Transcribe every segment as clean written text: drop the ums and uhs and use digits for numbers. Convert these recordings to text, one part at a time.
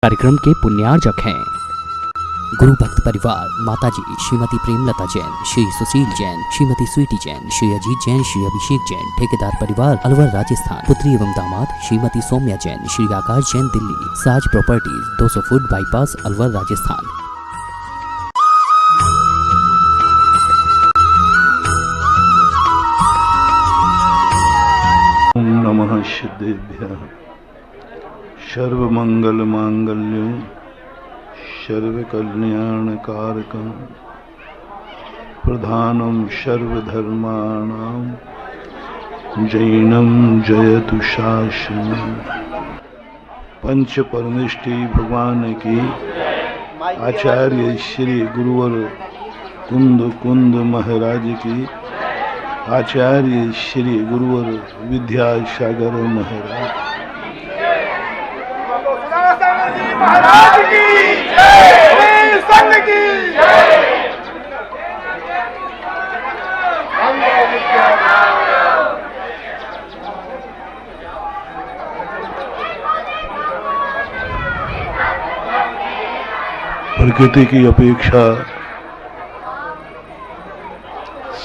कार्यक्रम के पुण्यार्जक हैं गुरु भक्त परिवार, माताजी श्रीमती प्रेमलता जैन, श्री सुशील जैन, श्रीमती स्वीटी जैन, श्री अजीत जैन, श्री अभिषेक जैन। ठेकेदार परिवार अलवर राजस्थान। पुत्री एवं दामाद Shrimati Saumya Jain, Shri Akash Jain Delhi. Saaj properties 200 foot bypass Alwar Rajasthan. ओम नमः सिद्धेभ्यः। सर्वमंगल मांगल्यं सर्वकल्याणकारकं प्रधानं सर्वधर्माणां जैनं जयतु शासनम्। पंच परमेष्टि भगवान की आचार्य श्री गुरुवर कुंद महाराज की आचार्य श्री गुरुवर विद्यासागर महाराज महाराज की जय, संघ की जय। प्रकृति की अपेक्षा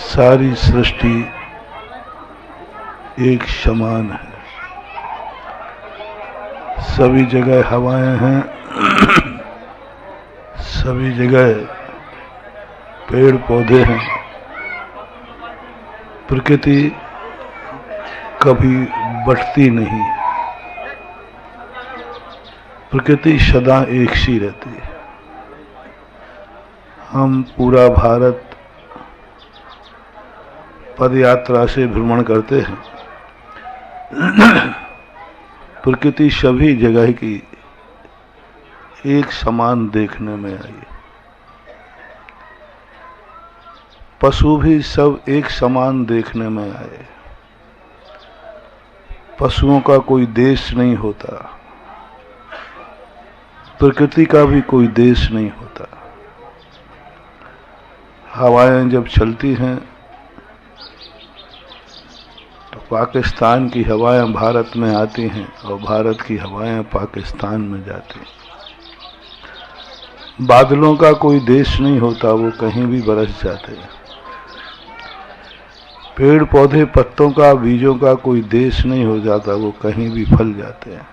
सारी सृष्टि एक समान है। सभी जगह हवाएं हैं, सभी जगह पेड़ पौधे हैं। प्रकृति कभी बढ़ती नहीं, प्रकृति सदा एक सी रहती है। हम पूरा भारत पद यात्रा से भ्रमण करते हैं। प्रकृति सभी जगह की एक समान देखने में आई। पशु भी सब एक समान देखने में आए। पशुओं का कोई देश नहीं होता, प्रकृति का भी कोई देश नहीं होता। हवाएं जब चलती हैं पाकिस्तान की हवाएं भारत में आती हैं और भारत की हवाएं पाकिस्तान में जाती हैं। बादलों का कोई देश नहीं होता, वो कहीं भी बरस जाते हैं। पेड़ पौधे पत्तों का बीजों का कोई देश नहीं हो जाता, वो कहीं भी फल जाते हैं।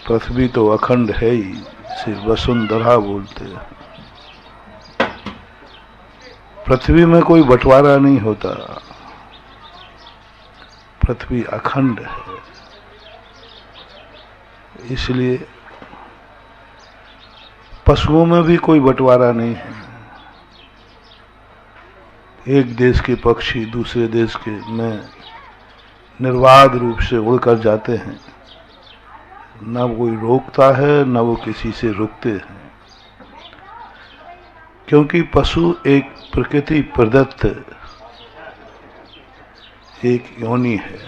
पृथ्वी तो अखंड है ही, इसे वसुंधरा बोलते हैं। पृथ्वी में कोई बंटवारा नहीं होता, पृथ्वी अखंड है। इसलिए पशुओं में भी कोई बंटवारा नहीं है। एक देश के पक्षी दूसरे देश के में निर्बाध रूप से उड़कर जाते हैं, न कोई रोकता है न वो किसी से रुकते हैं। क्योंकि पशु एक प्रकृति प्रदत्त एक योनि है।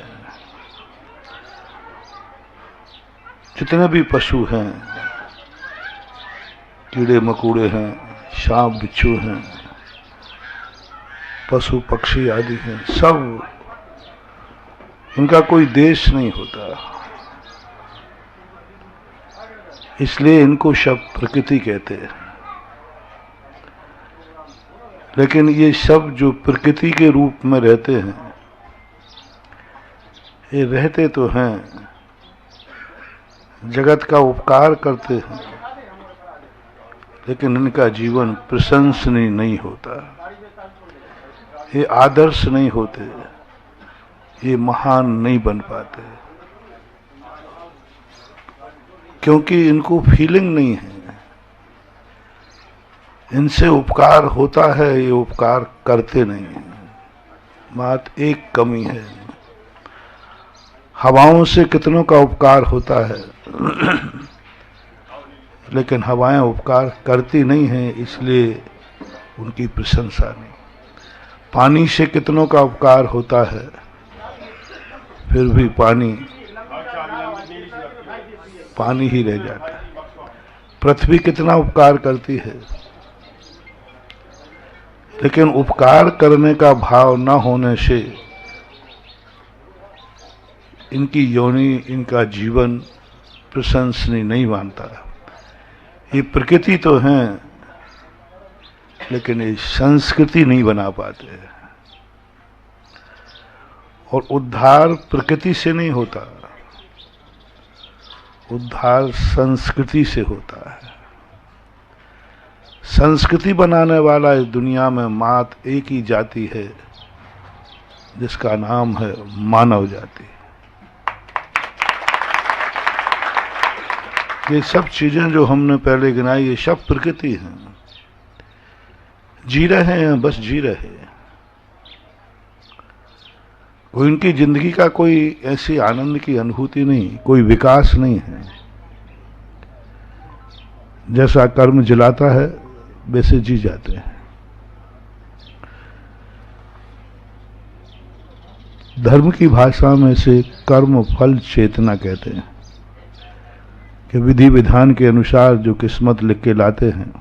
जितने भी पशु हैं, कीड़े मकोड़े हैं, सांप बिच्छू हैं, पशु पक्षी आदि हैं, सब इनका कोई देश नहीं होता। इसलिए इनको सब प्रकृति कहते हैं। लेकिन ये सब जो प्रकृति के रूप में रहते हैं, ये रहते तो हैं, जगत का उपकार करते हैं, लेकिन इनका जीवन प्रशंसनीय नहीं होता। ये आदर्श नहीं होते, ये महान नहीं बन पाते, क्योंकि इनको फीलिंग नहीं है। इनसे उपकार होता है, ये उपकार करते नहीं हैं। बात एक कमी है। हवाओं से कितनों का उपकार होता है, लेकिन हवाएं उपकार करती नहीं हैं, इसलिए उनकी प्रशंसा नहीं। पानी से कितनों का उपकार होता है, फिर भी पानी ही रह जाता है। पृथ्वी कितना उपकार करती है, लेकिन उपकार करने का भाव न होने से इनकी योनि, इनका जीवन प्रशंसनीय नहीं मानता। ये प्रकृति तो है, लेकिन ये संस्कृति नहीं बना पाते। और उद्धार प्रकृति से नहीं होता, उद्धार संस्कृति से होता है। संस्कृति बनाने वाला इस दुनिया में मात्र एक ही जाति है, जिसका नाम है मानव जाति। ये सब चीजें जो हमने पहले गिनाई, ये सब प्रकृति हैं। जी रहे हैं, बस जी रहे हैं। कोई उनकी जिंदगी का कोई ऐसी आनंद की अनुभूति नहीं, कोई विकास नहीं है। जैसा कर्म जिलाता है वैसे जी जाते हैं। धर्म की भाषा में से कर्म फल चेतना कहते हैं कि विधि विधान के अनुसार जो किस्मत लिख के लाते हैं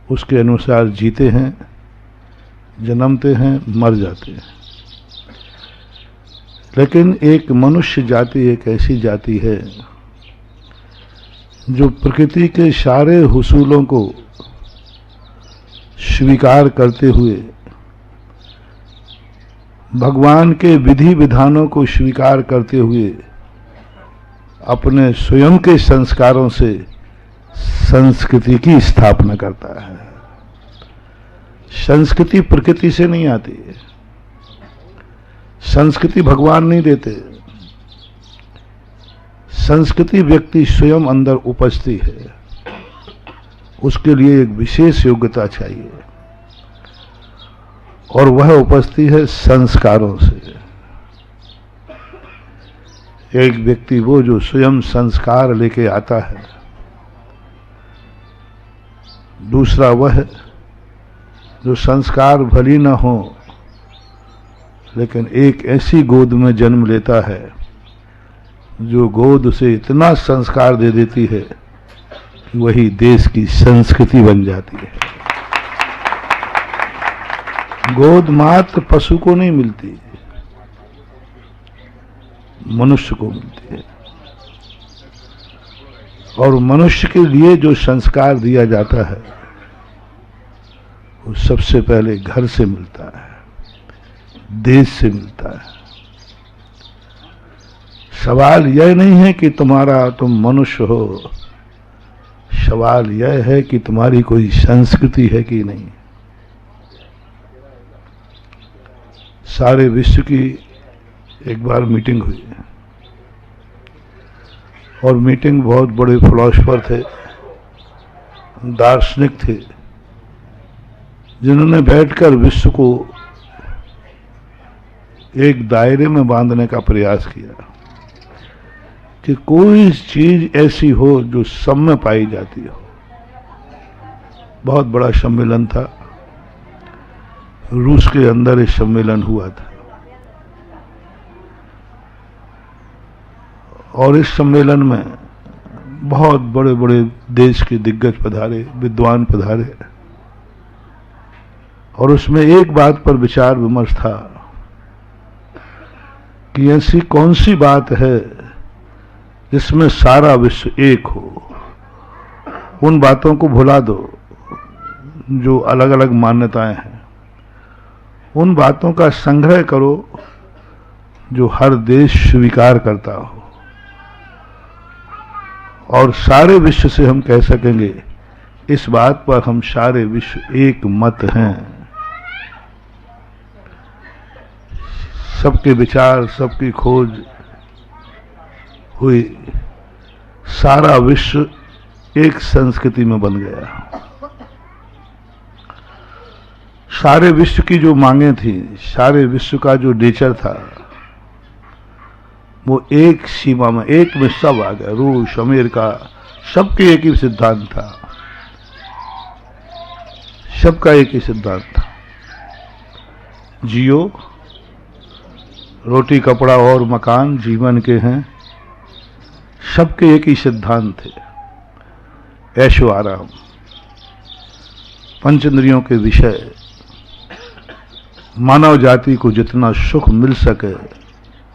उसके अनुसार जीते हैं, जन्मते हैं, मर जाते हैं। लेकिन एक मनुष्य जाति एक ऐसी जाति है जो प्रकृति के सारे हुसूलों को स्वीकार करते हुए, भगवान के विधि विधानों को स्वीकार करते हुए, अपने स्वयं के संस्कारों से संस्कृति की स्थापना करता है। संस्कृति प्रकृति से नहीं आती है, संस्कृति भगवान नहीं देते, संस्कृति व्यक्ति स्वयं अंदर उपजती है। उसके लिए एक विशेष योग्यता चाहिए और वह उपजती है संस्कारों से। एक व्यक्ति वो जो स्वयं संस्कार लेके आता है, दूसरा वह जो संस्कार भली न हो लेकिन एक ऐसी गोद में जन्म लेता है जो गोद उसे इतना संस्कार दे देती है कि वही देश की संस्कृति बन जाती है। गोद मात्र पशु को नहीं मिलती, मनुष्य को मिलती है। और मनुष्य के लिए जो संस्कार दिया जाता है वो सबसे पहले घर से मिलता है, देश से मिलता है। सवाल यह नहीं है कि तुम मनुष्य हो, सवाल यह है कि तुम्हारी कोई संस्कृति है कि नहीं। सारे विश्व की एक बार मीटिंग हुई और मीटिंग बहुत बड़े फिलोसोफर थे, दार्शनिक थे, जिन्होंने बैठकर विश्व को एक दायरे में बांधने का प्रयास किया कि कोई चीज ऐसी हो जो सब में पाई जाती हो। बहुत बड़ा सम्मेलन था, रूस के अंदर इस सम्मेलन हुआ था और इस सम्मेलन में बहुत बड़े बड़े देश के दिग्गज पधारे, विद्वान पधारे और उसमें एक बात पर विचार विमर्श था कि ऐसी कौन सी बात है जिसमें सारा विश्व एक हो। उन बातों को भुला दो जो अलग अलग मान्यताएं हैं, उन बातों का संग्रह करो जो हर देश स्वीकार करता हो और सारे विश्व से हम कह सकेंगे इस बात पर हम सारे विश्व एक मत हैं। सबके विचार, सबकी खोज हुई, सारा विश्व एक संस्कृति में बन गया। सारे विश्व की जो मांगें थी, सारे विश्व का जो नेचर था, वो एक सीमा में, एक में सब आ गया। रूस, अमेरिका, सबके एक ही सिद्धांत था, सबका एक ही सिद्धांत था, जियो, रोटी कपड़ा और मकान जीवन के हैं। सबके एक ही सिद्धांत थे, ऐशो आराम, पंचेंद्रियों के विषय। मानव जाति को जितना सुख मिल सके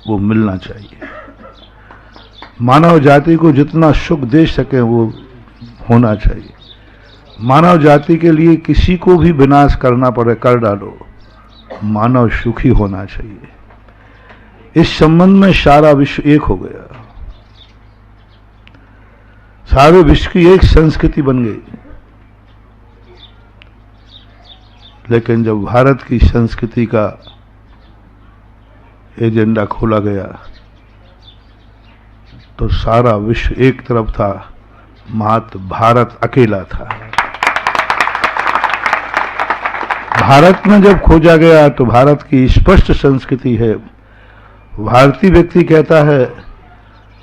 वो मिलना चाहिए। मानव जाति को जितना सुख दे सके वो होना चाहिए। मानव जाति के लिए किसी को भी विनाश करना पड़े कर डालो, मानव सुखी होना चाहिए। इस संबंध में सारा विश्व एक हो गया, सारे विश्व की एक संस्कृति बन गई। लेकिन जब भारत की संस्कृति का एजेंडा खोला गया तो सारा विश्व एक तरफ था, मात्र भारत अकेला था। भारत में जब खोजा गया तो भारत की स्पष्ट संस्कृति है। भारतीय व्यक्ति कहता है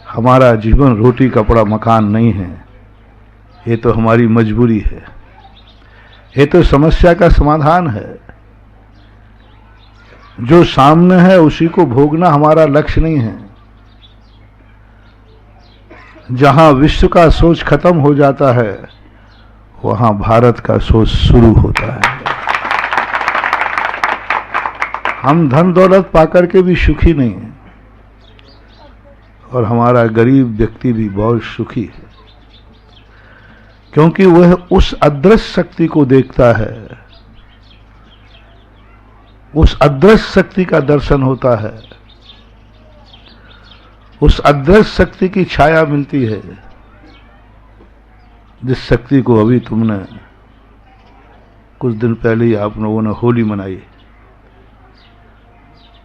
हमारा जीवन रोटी कपड़ा मकान नहीं है, ये तो हमारी मजबूरी है, ये तो समस्या का समाधान है। जो सामने है उसी को भोगना हमारा लक्ष्य नहीं है। जहां विश्व का सोच खत्म हो जाता है वहां भारत का सोच शुरू होता है। हम धन दौलत पाकर के भी सुखी नहीं हैं और हमारा गरीब व्यक्ति भी बहुत सुखी है, क्योंकि वह उस अदृश्य शक्ति को देखता है, उस अदृश्य शक्ति का दर्शन होता है, उस अदृश्य शक्ति की छाया मिलती है, जिस शक्ति को अभी तुमने कुछ दिन पहले ही आप लोगों ने होली मनाई।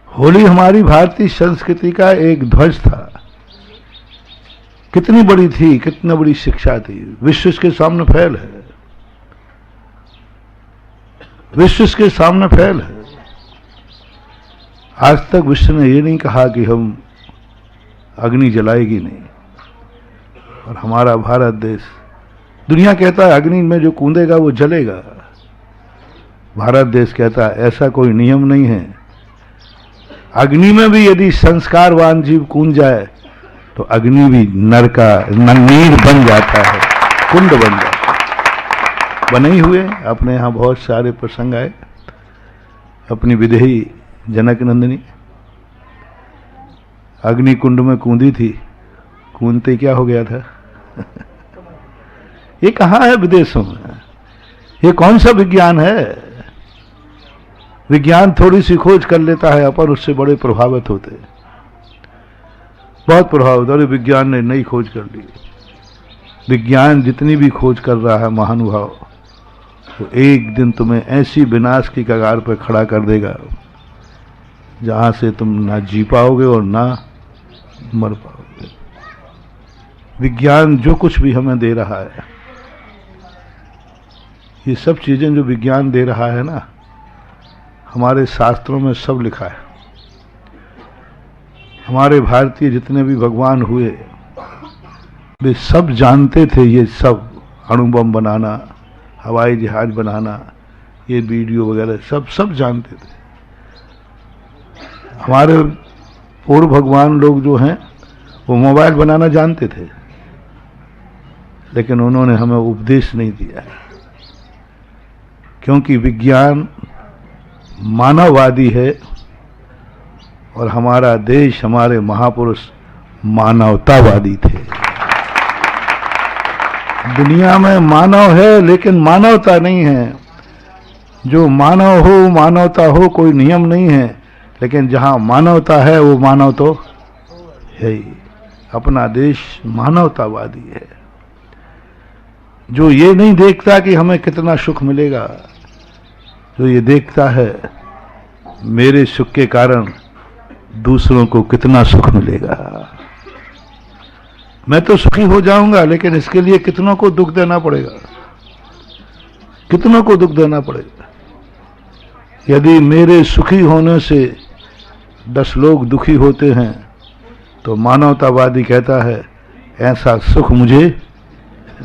होली हमारी भारतीय संस्कृति का एक ध्वज था। कितनी बड़ी थी, कितनी बड़ी शिक्षा थी। विश्व इसके सामने फैल है, विश्व इसके सामने फैल है। आज तक विश्व ने ये नहीं कहा कि हम अग्नि जलाएगी नहीं, और हमारा भारत देश, दुनिया कहता है अग्नि में जो कूदेगा वो जलेगा। भारत देश कहता है ऐसा कोई नियम नहीं है। अग्नि में भी यदि संस्कारवान जीव कूद जाए तो अग्नि भी नर का नीर बन जाता है, कुंड बन जाता है। बने ही हुए अपने यहाँ बहुत सारे प्रसंग आए। अपनी विदेही जनक नंदिनी अग्नि कुंड में कूदी थी, कूदते क्या हो गया था? ये कहाँ है विदेशों में? ये कौन सा विज्ञान है? विज्ञान थोड़ी सी खोज कर लेता है, अपन उससे बड़े प्रभावित होते, बहुत प्रभावित। और विज्ञान ने नई खोज कर ली। विज्ञान जितनी भी खोज कर रहा है महानुभाव, तो एक दिन तुम्हें ऐसी विनाश की कगार पर खड़ा कर देगा जहां से तुम ना जी पाओगे और ना मर पाओगे। विज्ञान जो कुछ भी हमें दे रहा है, ये सब चीजें जो विज्ञान दे रहा है ना, हमारे शास्त्रों में सब लिखा है। हमारे भारतीय जितने भी भगवान हुए वे सब जानते थे ये सब, अणु बम बनाना, हवाई जहाज बनाना, ये वीडियो वगैरह सब जानते थे। हमारे पूर्व भगवान लोग जो हैं वो मोबाइल बनाना जानते थे, लेकिन उन्होंने हमें उपदेश नहीं दिया, क्योंकि विज्ञान मानववादी है और हमारा देश, हमारे महापुरुष मानवतावादी थे। दुनिया में मानव है लेकिन मानवता नहीं है। जो मानव हो, मानवता हो, कोई नियम नहीं है, लेकिन जहां मानवता है वो मानव तो है ही। अपना देश मानवतावादी है, जो ये नहीं देखता कि हमें कितना सुख मिलेगा, जो ये देखता है मेरे सुख के कारण दूसरों को कितना सुख मिलेगा। मैं तो सुखी हो जाऊंगा, लेकिन इसके लिए कितनों को दुख देना पड़ेगा, कितनों को दुख देना पड़ेगा। यदि मेरे सुखी होने से 10 लोग दुखी होते हैं तो मानवतावादी कहता है ऐसा सुख मुझे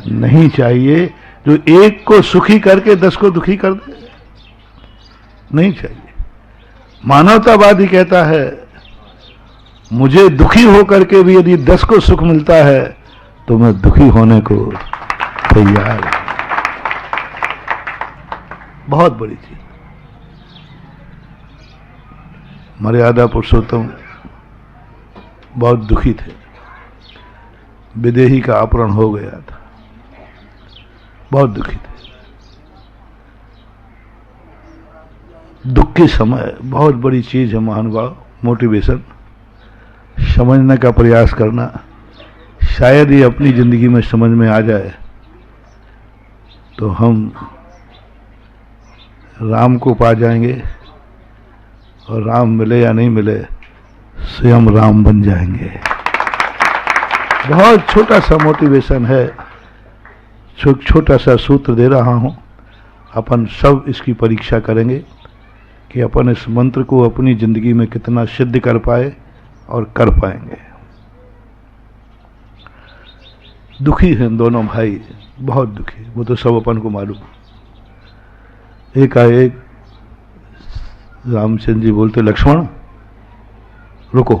नहीं चाहिए जो एक को सुखी करके 10 को दुखी कर दे, नहीं चाहिए। मानवतावादी कहता है मुझे दुखी होकर के भी यदि 10 को सुख मिलता है तो मैं दुखी होने को तैयार हूं। बहुत बड़ी चीज। मर्यादा पुरुषोत्तम बहुत दुखी थे। विदेही का अपहरण हो गया था, बहुत दुखी थे। दुख के समय बहुत बड़ी चीज है महानुभाव, मोटिवेशन, समझने का प्रयास करना। शायद ये अपनी जिंदगी में समझ में आ जाए तो हम राम को पा जाएंगे, और राम मिले या नहीं मिले स्वयं राम बन जाएंगे। बहुत छोटा सा मोटिवेशन है, छोटा सा सूत्र दे रहा हूं। अपन सब इसकी परीक्षा करेंगे कि अपन इस मंत्र को अपनी जिंदगी में कितना सिद्ध कर पाए और कर पाएंगे। दुखी हैं दोनों भाई, बहुत दुखी, वो तो सब अपन को मालूम। एकाएक रामचंद्र जी बोलते, लक्ष्मण रुको।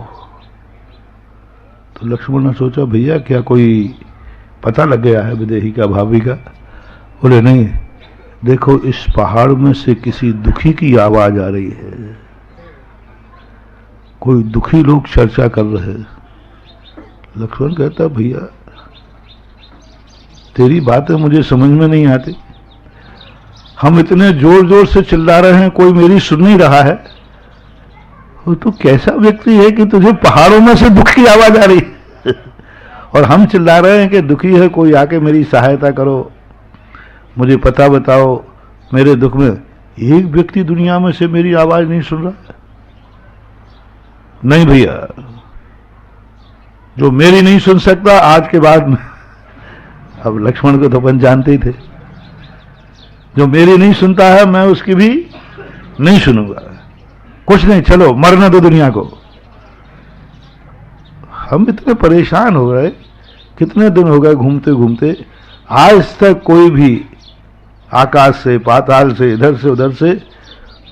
तो लक्ष्मण ने सोचा, भैया क्या कोई पता लग गया है विदेही का, भाभी का? बोले नहीं, देखो इस पहाड़ में से किसी दुखी की आवाज आ रही है, कोई दुखी लोग चर्चा कर रहे हैं। लक्ष्मण कहता, भैया तेरी बातें मुझे समझ में नहीं आती, हम इतने जोर जोर से चिल्ला रहे हैं, कोई मेरी सुन नहीं रहा है। वो तो कैसा व्यक्ति है कि तुझे पहाड़ों में से दुख की आवाज आ रही है और हम चिल्ला रहे हैं कि दुखी है, कोई आके मेरी सहायता करो, मुझे पता बताओ मेरे दुख में। एक व्यक्ति दुनिया में से मेरी आवाज नहीं सुन रहा। नहीं भैया, जो मेरी नहीं सुन सकता आज के बाद में, अब लक्ष्मण को तो अपन जानते ही थे, जो मेरी नहीं सुनता है मैं उसकी भी नहीं सुनूंगा। कुछ नहीं, चलो मरना दो दुनिया को। हम इतने परेशान हो गए, कितने दिन हो गए घूमते घूमते, आज तक कोई भी आकाश से पाताल से इधर से उधर से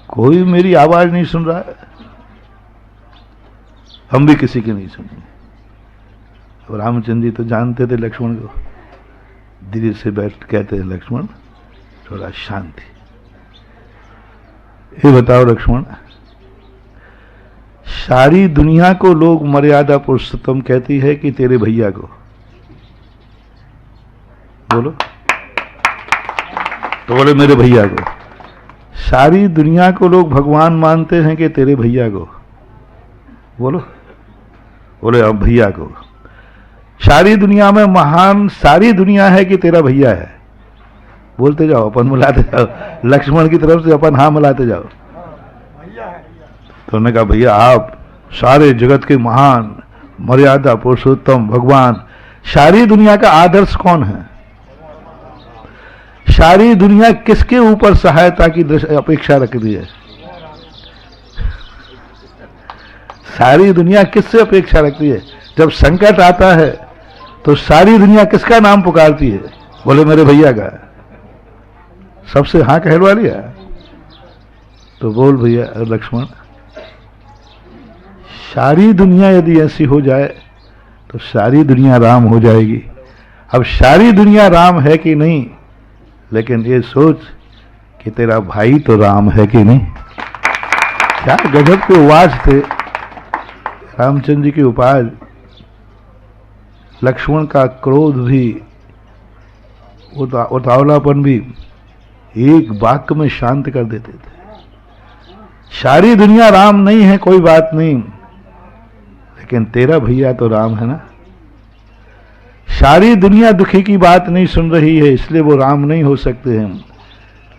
कोई मेरी आवाज नहीं सुन रहा है, हम भी किसी की नहीं सुनी। और रामचंद्र जी तो जानते थे लक्ष्मण को, धीरे से बैठ कहते हैं, लक्ष्मण थोड़ा शांति। ये बताओ लक्ष्मण, सारी दुनिया को लोग मर्यादा पुरुषोत्तम कहती है कि तेरे भैया को? बोलो। तो बोले मेरे भैया को। सारी दुनिया को लोग भगवान मानते हैं कि तेरे भैया को? बोलो। बोले अब भैया को। सारी दुनिया में महान सारी दुनिया है कि तेरा भैया है? बोलते जाओ, अपन मिलाते जाओ, लक्ष्मण की तरफ से अपन हाँ मिलाते जाओ। तो उन्होंने कहा, भैया आप सारे जगत के महान मर्यादा पुरुषोत्तम भगवान, सारी दुनिया का आदर्श कौन है? सारी दुनिया किसके ऊपर सहायता की अपेक्षा रखती है? सारी दुनिया किससे अपेक्षा रखती है? जब संकट आता है तो सारी दुनिया किसका नाम पुकारती है? बोले मेरे भैया का। सबसे हाँ कहलवा लिया। तो बोल भैया लक्ष्मण, सारी दुनिया यदि ऐसी हो जाए तो सारी दुनिया राम हो जाएगी। अब सारी दुनिया राम है कि नहीं, लेकिन ये सोच कि तेरा भाई तो राम है कि नहीं। क्या गजब के उवाज थे रामचंद्र जी की उपाज। लक्ष्मण का क्रोध भी, उतावलापन भी एक वाक्य में शांत कर देते थे। सारी दुनिया राम नहीं है कोई बात नहीं, लेकिन तेरा भैया तो राम है ना। सारी दुनिया दुखी की बात नहीं सुन रही है इसलिए वो राम नहीं हो सकते हैं,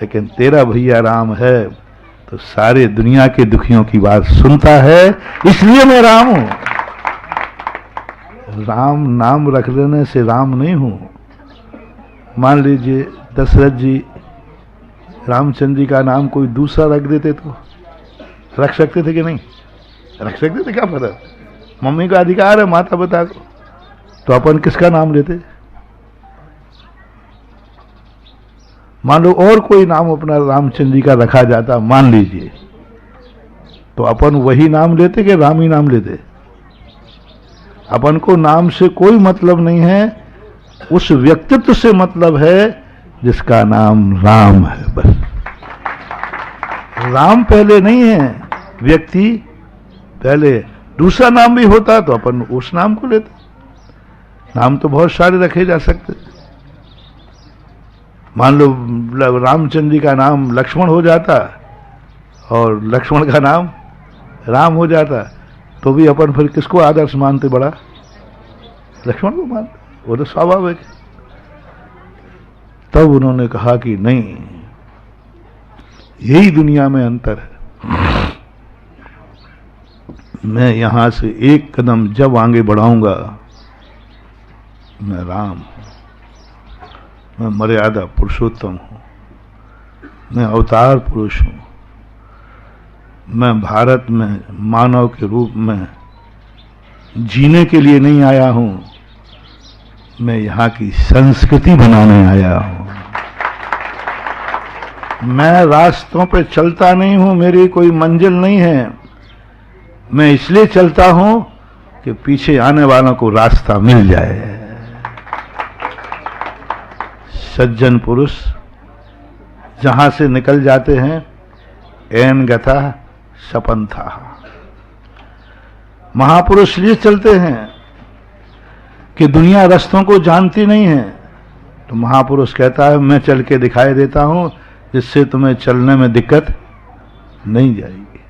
लेकिन तेरा भैया राम है तो सारे दुनिया के दुखियों की बात सुनता है, इसलिए मैं राम हूं। राम नाम रख लेने से राम नहीं हूं। मान लीजिए दशरथ जी रामचंद्र जी का नाम कोई दूसरा रख देते तो रख सकते थे कि नहीं? रख सकते थे, क्या पता, मम्मी का अधिकार है माता पिता को। तो अपन किसका नाम लेते? मान लो और कोई नाम अपना रामचंद्र जी का रखा जाता, मान लीजिए, तो अपन वही नाम लेते कि राम ही नाम लेते? अपन को नाम से कोई मतलब नहीं है, उस व्यक्तित्व से मतलब है जिसका नाम राम है। बस राम पहले नहीं है, व्यक्ति पहले। दूसरा नाम भी होता तो अपन उस नाम को लेते, नाम तो बहुत सारे रखे जा सकते। मान लो रामचंद्र जी का नाम लक्ष्मण हो जाता और लक्ष्मण का नाम राम हो जाता, तो भी अपन फिर किसको आदर्श मानते? बड़ा लक्ष्मण को मानते, वो तो स्वाभाविक। तब उन्होंने कहा कि नहीं, यही दुनिया में अंतर है। मैं यहां से एक कदम जब आगे बढ़ाऊंगा, मैं राम हूं, मैं मर्यादा पुरुषोत्तम हूं, मैं अवतार पुरुष हूं, मैं भारत में मानव के रूप में जीने के लिए नहीं आया हूं, मैं यहां की संस्कृति बनाने आया हूं। मैं रास्तों पे चलता नहीं हूं, मेरी कोई मंजिल नहीं है, मैं इसलिए चलता हूं कि पीछे आने वालों को रास्ता मिल जाए। सज्जन पुरुष जहां से निकल जाते हैं, एन गथा सपंथा। महापुरुष इसलिए चलते हैं कि दुनिया रास्तों को जानती नहीं है, तो महापुरुष कहता है मैं चल के दिखाई देता हूं, जिससे तुम्हें चलने में दिक्कत नहीं जाएगी।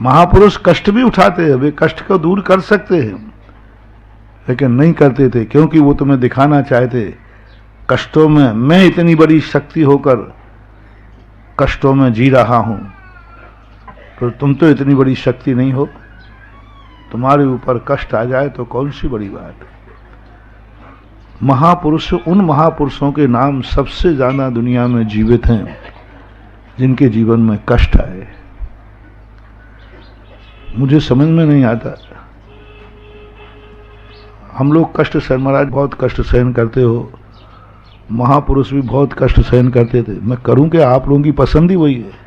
महापुरुष कष्ट भी उठाते हैं, वे कष्ट को दूर कर सकते हैं, लेकिन नहीं करते थे, क्योंकि वो तुम्हें दिखाना चाहते कष्टों में मैं इतनी बड़ी शक्ति होकर कष्टों में जी रहा हूं, तो तुम तो इतनी बड़ी शक्ति नहीं हो, तुम्हारे ऊपर कष्ट आ जाए तो कौन सी बड़ी बात है। महापुरुष, उन महापुरुषों के नाम सबसे ज्यादा दुनिया में जीवित हैं जिनके जीवन में कष्ट आए। मुझे समझ में नहीं आता, हम लोग कष्ट सहन, महाराज बहुत कष्ट सहन करते हो, महापुरुष भी बहुत कष्ट सहन करते थे। मैं करूं कि आप लोगों की पसंद ही वही है।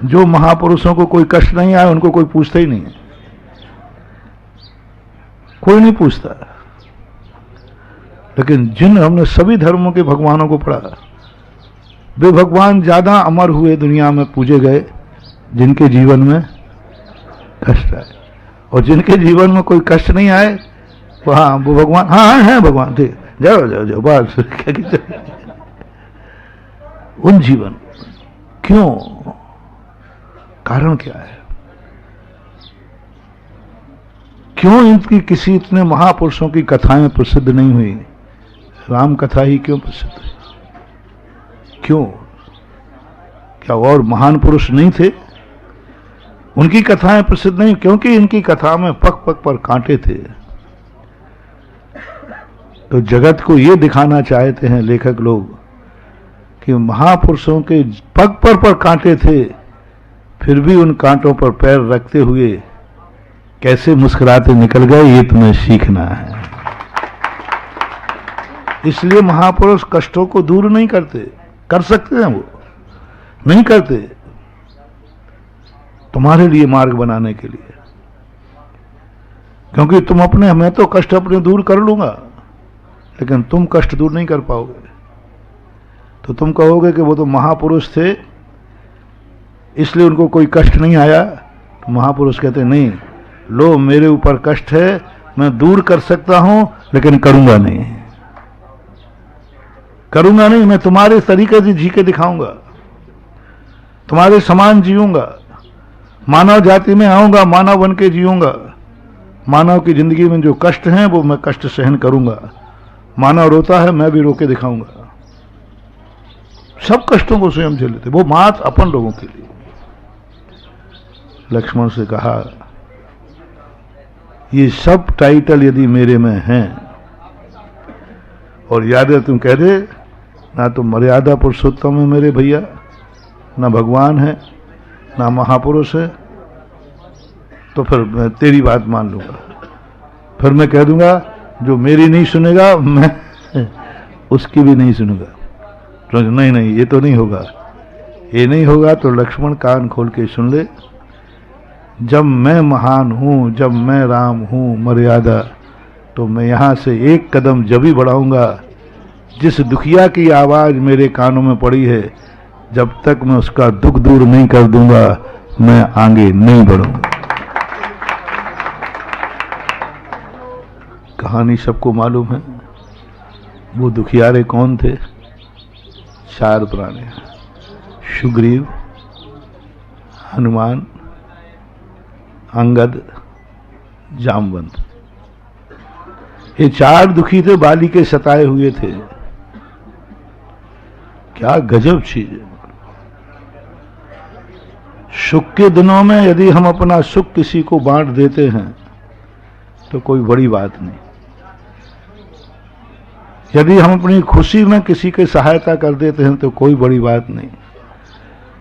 जो महापुरुषों को कोई कष्ट नहीं आया उनको कोई पूछता ही नहीं है, कोई नहीं पूछता। लेकिन जिन हमने सभी धर्मों के भगवानों को पढ़ा, वे भगवान ज्यादा अमर हुए, दुनिया में पूजे गए, जिनके जीवन में कष्ट आए। और जिनके जीवन में कोई कष्ट नहीं आए, हाँ वो भगवान, हाँ है भगवान, ठीक, जाओ जाओ जाओ बस। उन जीवन क्यों, कारण क्या है? क्यों इनकी किसी इतने महापुरुषों की कथाएं प्रसिद्ध नहीं हुई? राम कथा ही क्यों प्रसिद्ध है? क्यों? क्या और महान पुरुष नहीं थे? उनकी कथाएं प्रसिद्ध नहीं, क्योंकि इनकी कथा में पग पग पर कांटे थे। तो जगत को ये दिखाना चाहते हैं लेखक लोग कि महापुरुषों के पग पर कांटे थे, फिर भी उन कांटों पर पैर रखते हुए कैसे मुस्कुराते निकल गए, ये तुम्हें सीखना है। इसलिए महापुरुष कष्टों को दूर नहीं करते, कर सकते हैं वो नहीं करते, तुम्हारे लिए मार्ग बनाने के लिए। क्योंकि तुम अपने, मैं तो कष्ट अपने दूर कर लूंगा, लेकिन तुम कष्ट दूर नहीं कर पाओगे। तो तुम कहोगे कि वो तो महापुरुष थे इसलिए उनको कोई कष्ट नहीं आया। तो महापुरुष कहते नहीं, लो मेरे ऊपर कष्ट है, मैं दूर कर सकता हूं, लेकिन करूंगा नहीं, करूंगा नहीं। मैं तुम्हारे तरीके से जी के दिखाऊंगा, तुम्हारे समान जीऊंगा, मानव जाति में आऊंगा, मानव बन के जीऊंगा। मानव की जिंदगी में जो कष्ट हैं वो मैं कष्ट सहन करूंगा। मानव रोता है, मैं भी रो के दिखाऊंगा। सब कष्टों को स्वयं झेल लेते, वो मात अपन लोगों के लिए। लक्ष्मण से कहा, ये सब टाइटल यदि मेरे में हैं, और याद है तुम कह दे ना तो मर्यादा पुरुषोत्तम है मेरे भैया, ना भगवान है, ना महापुरुष है, तो फिर मैं तेरी बात मान लूंगा। फिर मैं कह दूंगा जो मेरी नहीं सुनेगा मैं उसकी भी नहीं सुनूंगा। तो नहीं नहीं, ये तो नहीं होगा, ये नहीं होगा। तो लक्ष्मण कान खोल के सुन ले, जब मैं महान हूं, जब मैं राम हूं मर्यादा, तो मैं यहां से एक कदम जब ही बढ़ाऊंगा, जिस दुखिया की आवाज मेरे कानों में पड़ी है, जब तक मैं उसका दुख दूर नहीं कर दूंगा, मैं आगे नहीं बढ़ूंगा। कहानी सबको मालूम है। वो दुखियारे कौन थे? 4 प्राणी, सुग्रीव, हनुमान, अंगद, जामवंत। ये 4 दुखी थे, बाली के सताए हुए थे। क्या गजब चीज है। सुख के दिनों में यदि हम अपना सुख किसी को बांट देते हैं तो कोई बड़ी बात नहीं। यदि हम अपनी खुशी में किसी की सहायता कर देते हैं तो कोई बड़ी बात नहीं।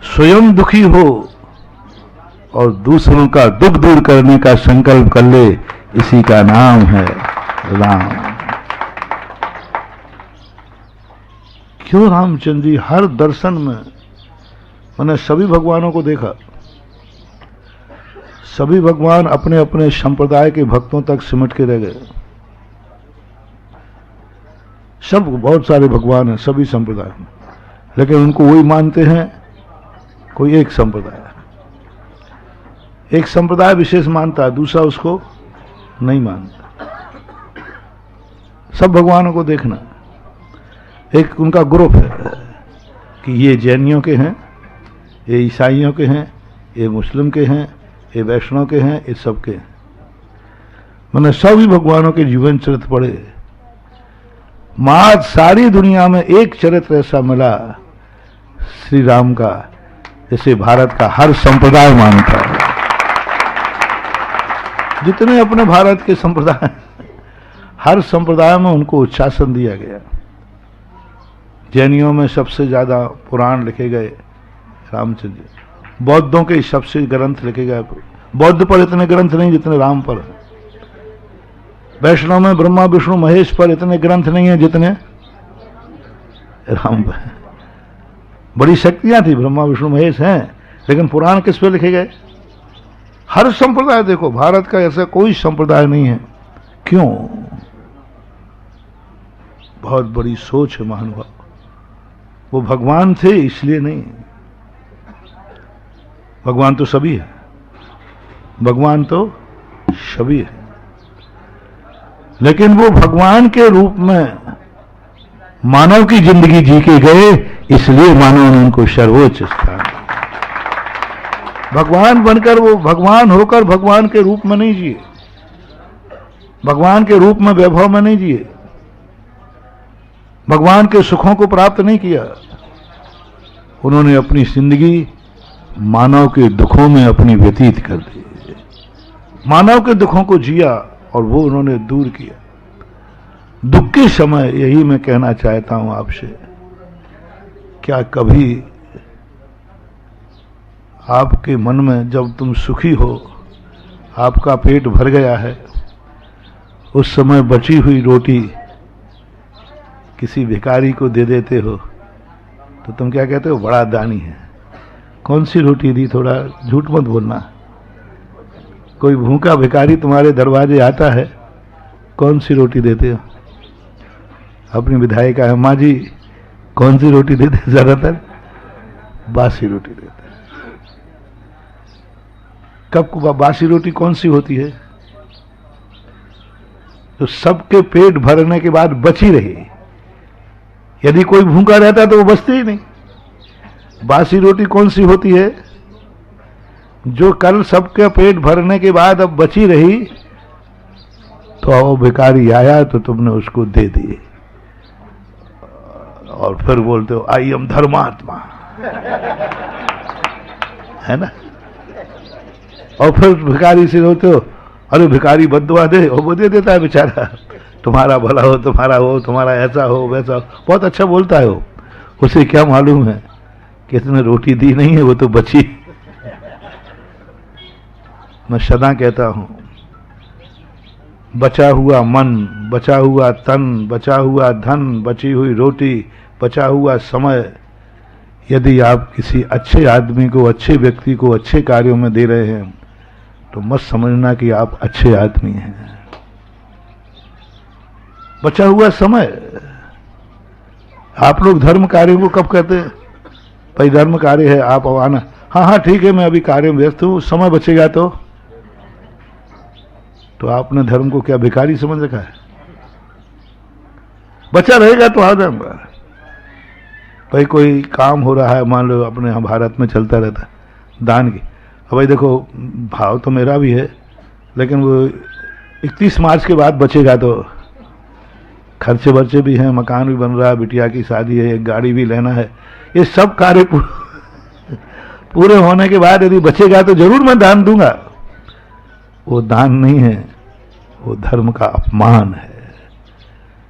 स्वयं दुखी हो और दूसरों का दुख दूर करने का संकल्प कर ले, इसी का नाम है राम। क्यों रामचंद्र जी हर दर्शन में, मैंने सभी भगवानों को देखा, सभी भगवान अपने अपने संप्रदाय के भक्तों तक सिमट के रह गए। सब बहुत सारे भगवान हैं सभी संप्रदाय में, लेकिन उनको वही मानते हैं, कोई एक संप्रदाय है। एक संप्रदाय विशेष मानता है, दूसरा उसको नहीं मानता। सब भगवानों को देखना, एक उनका ग्रुप है कि ये जैनियों के हैं, ये ईसाइयों के हैं, ये मुस्लिम के हैं, ये वैष्णव के हैं, ये सब के हैं। मैंने सभी भगवानों के जीवन चरित्र पढ़े। मात सारी दुनिया में एक चरित्र ऐसा मिला श्री राम का जैसे भारत का हर संप्रदाय मानता है। जितने अपने भारत के संप्रदाय, हर संप्रदाय में उनको उच्चासन दिया गया। जैनियों में सबसे ज्यादा पुराण लिखे गए रामचंद्र जी। बौद्धों के सबसे ग्रंथ लिखे गए, बौद्ध पर इतने ग्रंथ नहीं जितने राम पर है। वैष्णव में ब्रह्मा विष्णु महेश पर इतने ग्रंथ नहीं है जितने राम पर। बड़ी शक्तियां थी, ब्रह्मा विष्णु महेश हैं, लेकिन पुराण किस पे लिखे गए? हर संप्रदाय देखो, भारत का ऐसा कोई संप्रदाय नहीं है। क्यों? बहुत बड़ी सोच है महानुभाव। वो भगवान थे इसलिए नहीं, भगवान तो सभी है, भगवान तो सभी है, लेकिन वो भगवान के रूप में मानव की जिंदगी जी के गए, इसलिए मानव ने उनको सर्वोच्च स्थान। भगवान बनकर, वो भगवान होकर भगवान के रूप में नहीं जिए, भगवान के रूप में वैभव में नहीं जिए, भगवान के सुखों को प्राप्त नहीं किया। उन्होंने अपनी जिंदगी मानव के दुखों में अपनी व्यतीत कर दी, मानव के दुखों को जिया और वो उन्होंने दूर किया। दुख के समय यही मैं कहना चाहता हूं आपसे, क्या कभी आपके मन में जब तुम सुखी हो, आपका पेट भर गया है, उस समय बची हुई रोटी किसी भिखारी को दे देते हो तो तुम क्या कहते हो? बड़ा दानी है। कौन सी रोटी दी? थोड़ा झूठ मत बोलना। कोई भूखा भिखारी तुम्हारे दरवाजे आता है, कौन सी रोटी देते हो? अपनी विधायिका है, माँ जी कौन सी रोटी देते? ज्यादातर बासी रोटी देते। कब को बासी रोटी कौन सी होती है? तो सबके पेट भरने के बाद बची रही। यदि कोई भूखा रहता तो वो बचती ही नहीं। बासी रोटी कौन सी होती है? जो कल सबके पेट भरने के बाद अब बची रही, तो वो भिखारी आया तो तुमने उसको दे दिए और फिर बोलते हो आई एम धर्मात्मा, है ना? और फिर भिखारी से बोलते हो अरे भिखारी बद्दुआ दे, और वो दे देता है बेचारा, तुम्हारा भला हो, तुम्हारा हो, तुम्हारा ऐसा हो वैसा हो, बहुत अच्छा बोलता है वो। उसे क्या मालूम है कि इसने रोटी दी नहीं है, वो तो बची। मैं सदा कहता हूं, बचा हुआ मन, बचा हुआ तन, बचा हुआ धन, बची हुई रोटी, बचा हुआ समय, यदि आप किसी अच्छे आदमी को, अच्छे व्यक्ति को अच्छे कार्यों में दे रहे हैं तो मत समझना कि आप अच्छे आदमी हैं। बचा हुआ समय, आप लोग धर्म कार्यों को कब कहते हैं? भाई धर्म कार्य है, आप आना, हाँ हाँ ठीक है मैं अभी कार्य में व्यस्त हूं, समय बचेगा तो आपने धर्म को क्या भिखारी समझ रखा है? बचा रहेगा तो आ जाऊंगा। भाई कोई काम हो रहा है, मान लो अपने यहाँ भारत में चलता रहता है दान की, अब भाई देखो भाव तो मेरा भी है, लेकिन वो 31 मार्च के बाद बचेगा तो खर्चे वर्चे भी हैं, मकान भी बन रहा है, बिटिया की शादी है, एक गाड़ी भी लेना है, ये सब कार्य पूरे होने के बाद यदि बचेगा तो जरूर मैं दान दूंगा। वो दान नहीं है, वो धर्म का अपमान है।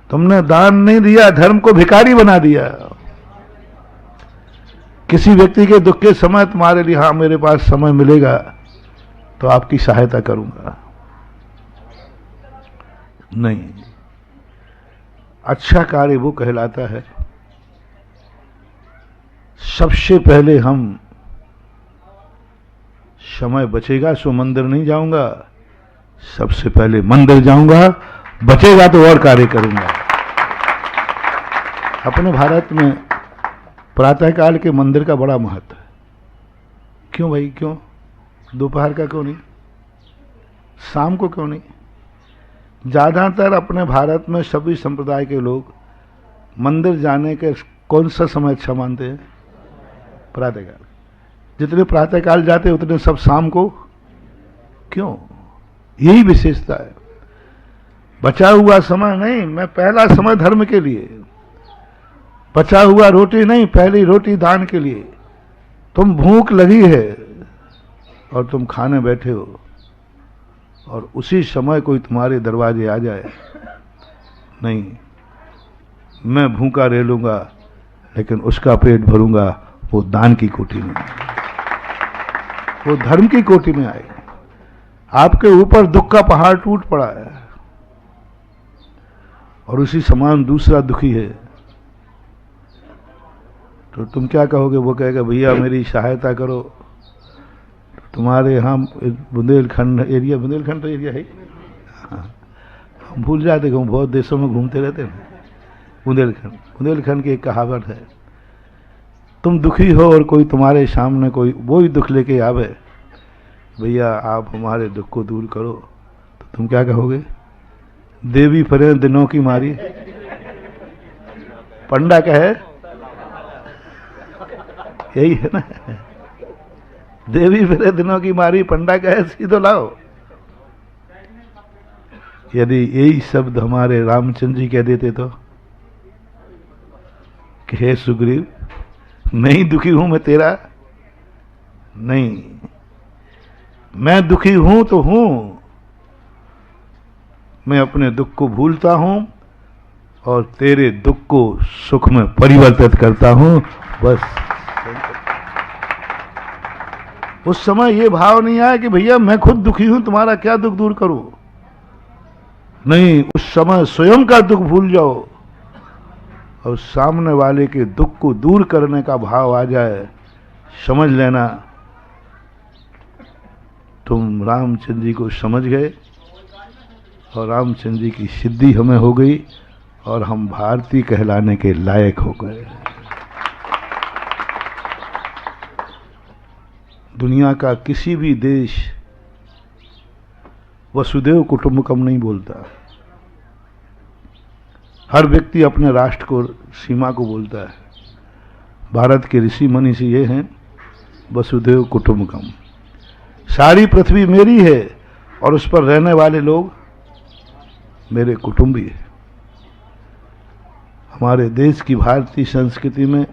तुमने दान नहीं दिया, धर्म को भिखारी बना दिया। किसी व्यक्ति के दुख के समय तुम्हारे लिए, हाँ मेरे पास समय मिलेगा तो आपकी सहायता करूंगा, नहीं। अच्छा कार्य वो कहलाता है सबसे पहले हम समय बचेगा सो मंदिर नहीं जाऊंगा, सबसे पहले मंदिर जाऊंगा, बचेगा तो और कार्य करूंगा। अपने भारत में प्रातःकाल के मंदिर का बड़ा महत्व है। क्यों भाई, क्यों? दोपहर का क्यों नहीं, शाम को क्यों नहीं? ज्यादातर अपने भारत में सभी संप्रदाय के लोग मंदिर जाने के कौन सा समय अच्छा मानते हैं? प्रातःकाल। जितने प्रातःकाल जाते उतने सब शाम को क्यों? यही विशेषता है। बचा हुआ समय नहीं, मैं पहला समय धर्म के लिए, बचा हुआ रोटी नहीं, पहली रोटी दान के लिए। तुम भूख लगी है और तुम खाने बैठे हो और उसी समय कोई तुम्हारे दरवाजे आ जाए, नहीं मैं भूखा रह लूंगा लेकिन उसका पेट भरूंगा, वो दान की कोटि में, वो धर्म की कोटि में आएगा। आपके ऊपर दुख का पहाड़ टूट पड़ा है और उसी समान दूसरा दुखी है, तो तुम क्या कहोगे? वो कहेगा भैया मेरी सहायता करो। तो तुम्हारे यहाँ बुंदेलखंड एरिया, बुंदेलखंड एरिया है, हाँ हम भूल जाते हैं, बहुत देशों में घूमते रहते हैं। बुंदेलखंड की एक कहावत है, तुम दुखी हो और कोई तुम्हारे सामने कोई वही दुख लेके आवे, भैया आप हमारे दुख को दूर करो, तो तुम क्या कहोगे? देवी फरे दिनों की मारी, पंडा कहे, यही है ना, देवी फरे दिनों की मारी, पंडा कहे सीधो लाओ। यदि यही शब्द हमारे रामचंद्र जी कह देते तो कि हे सुग्रीव मैं ही दुखी हूं, मैं तेरा नहीं, मैं दुखी हूं तो हूं, मैं अपने दुख को भूलता हूं और तेरे दुख को सुख में परिवर्तित करता हूं, बस। उस समय ये भाव नहीं आया कि भैया मैं खुद दुखी हूं, तुम्हारा क्या दुख दूर करूं, नहीं, उस समय स्वयं का दुख भूल जाओ और सामने वाले के दुख को दूर करने का भाव आ जाए, समझ लेना तुम रामचंद्र जी को समझ गए और रामचंद्र जी की सिद्धि हमें हो गई और हम भारतीय कहलाने के लायक हो गए। दुनिया का किसी भी देश वसुदेव कुटुंबकम नहीं बोलता, हर व्यक्ति अपने राष्ट्र को, सीमा को बोलता है। भारत के ऋषि मनीषी ये हैं, वसुदेव कुटुंबकम, सारी पृथ्वी मेरी है और उस पर रहने वाले लोग मेरे कुटुंबी हैं। हमारे देश की भारतीय संस्कृति में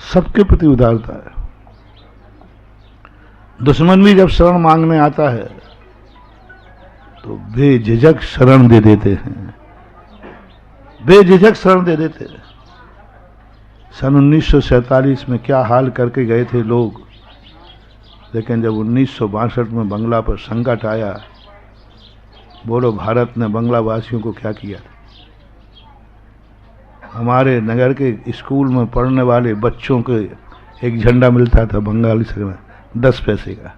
सबके प्रति उदारता है। दुश्मन भी जब शरण मांगने आता है तो बेझिझक शरण दे देते हैं, बेझिझक शरण दे देते हैं। सन 1947 में क्या हाल करके गए थे लोग, लेकिन जब 1962 में बंगला पर संकट आया, बोलो भारत ने बंगला वासियों को क्या किया? हमारे नगर के स्कूल में पढ़ने वाले बच्चों के एक झंडा मिलता था बंगाली से 10 पैसे का,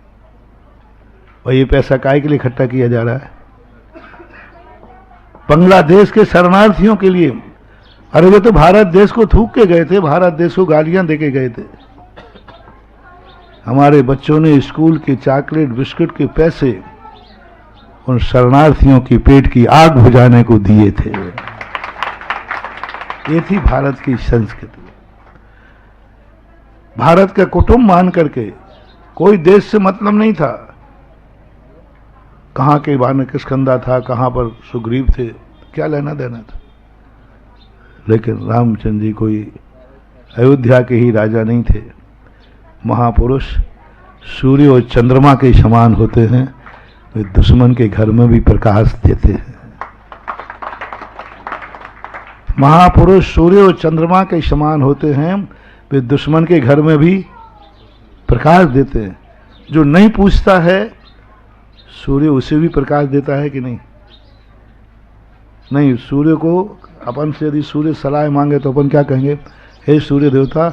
और ये पैसा काहे के लिए इकट्ठा किया जा रहा है? बांग्लादेश के शरणार्थियों के लिए। अरे वे तो भारत देश को थूक के गए थे, भारत देश को गालियां देके गए थे। हमारे बच्चों ने स्कूल के चॉकलेट बिस्कुट के पैसे उन शरणार्थियों की पेट की आग बुझाने को दिए थे। ये थी भारत की संस्कृति। भारत का कुटुंब मान करके कोई देश से मतलब नहीं था, कहां के वानरकिष्किंधा था, कहां पर सुग्रीव थे, क्या लेना देना था। लेकिन रामचंद्र जी कोई अयोध्या के ही राजा नहीं थे, महापुरुष सूर्य और चंद्रमा के समान होते हैं, वे दुश्मन के घर में भी प्रकाश देते हैं। महापुरुष सूर्य और चंद्रमा के समान होते हैं, वे दुश्मन के घर में भी प्रकाश देते हैं। जो नहीं पूछता है सूर्य उसे भी प्रकाश देता है कि नहीं? नहीं, सूर्य को अपन से यदि सूर्य सलाह मांगे तो अपन क्या कहेंगे? हे सूर्य देवता,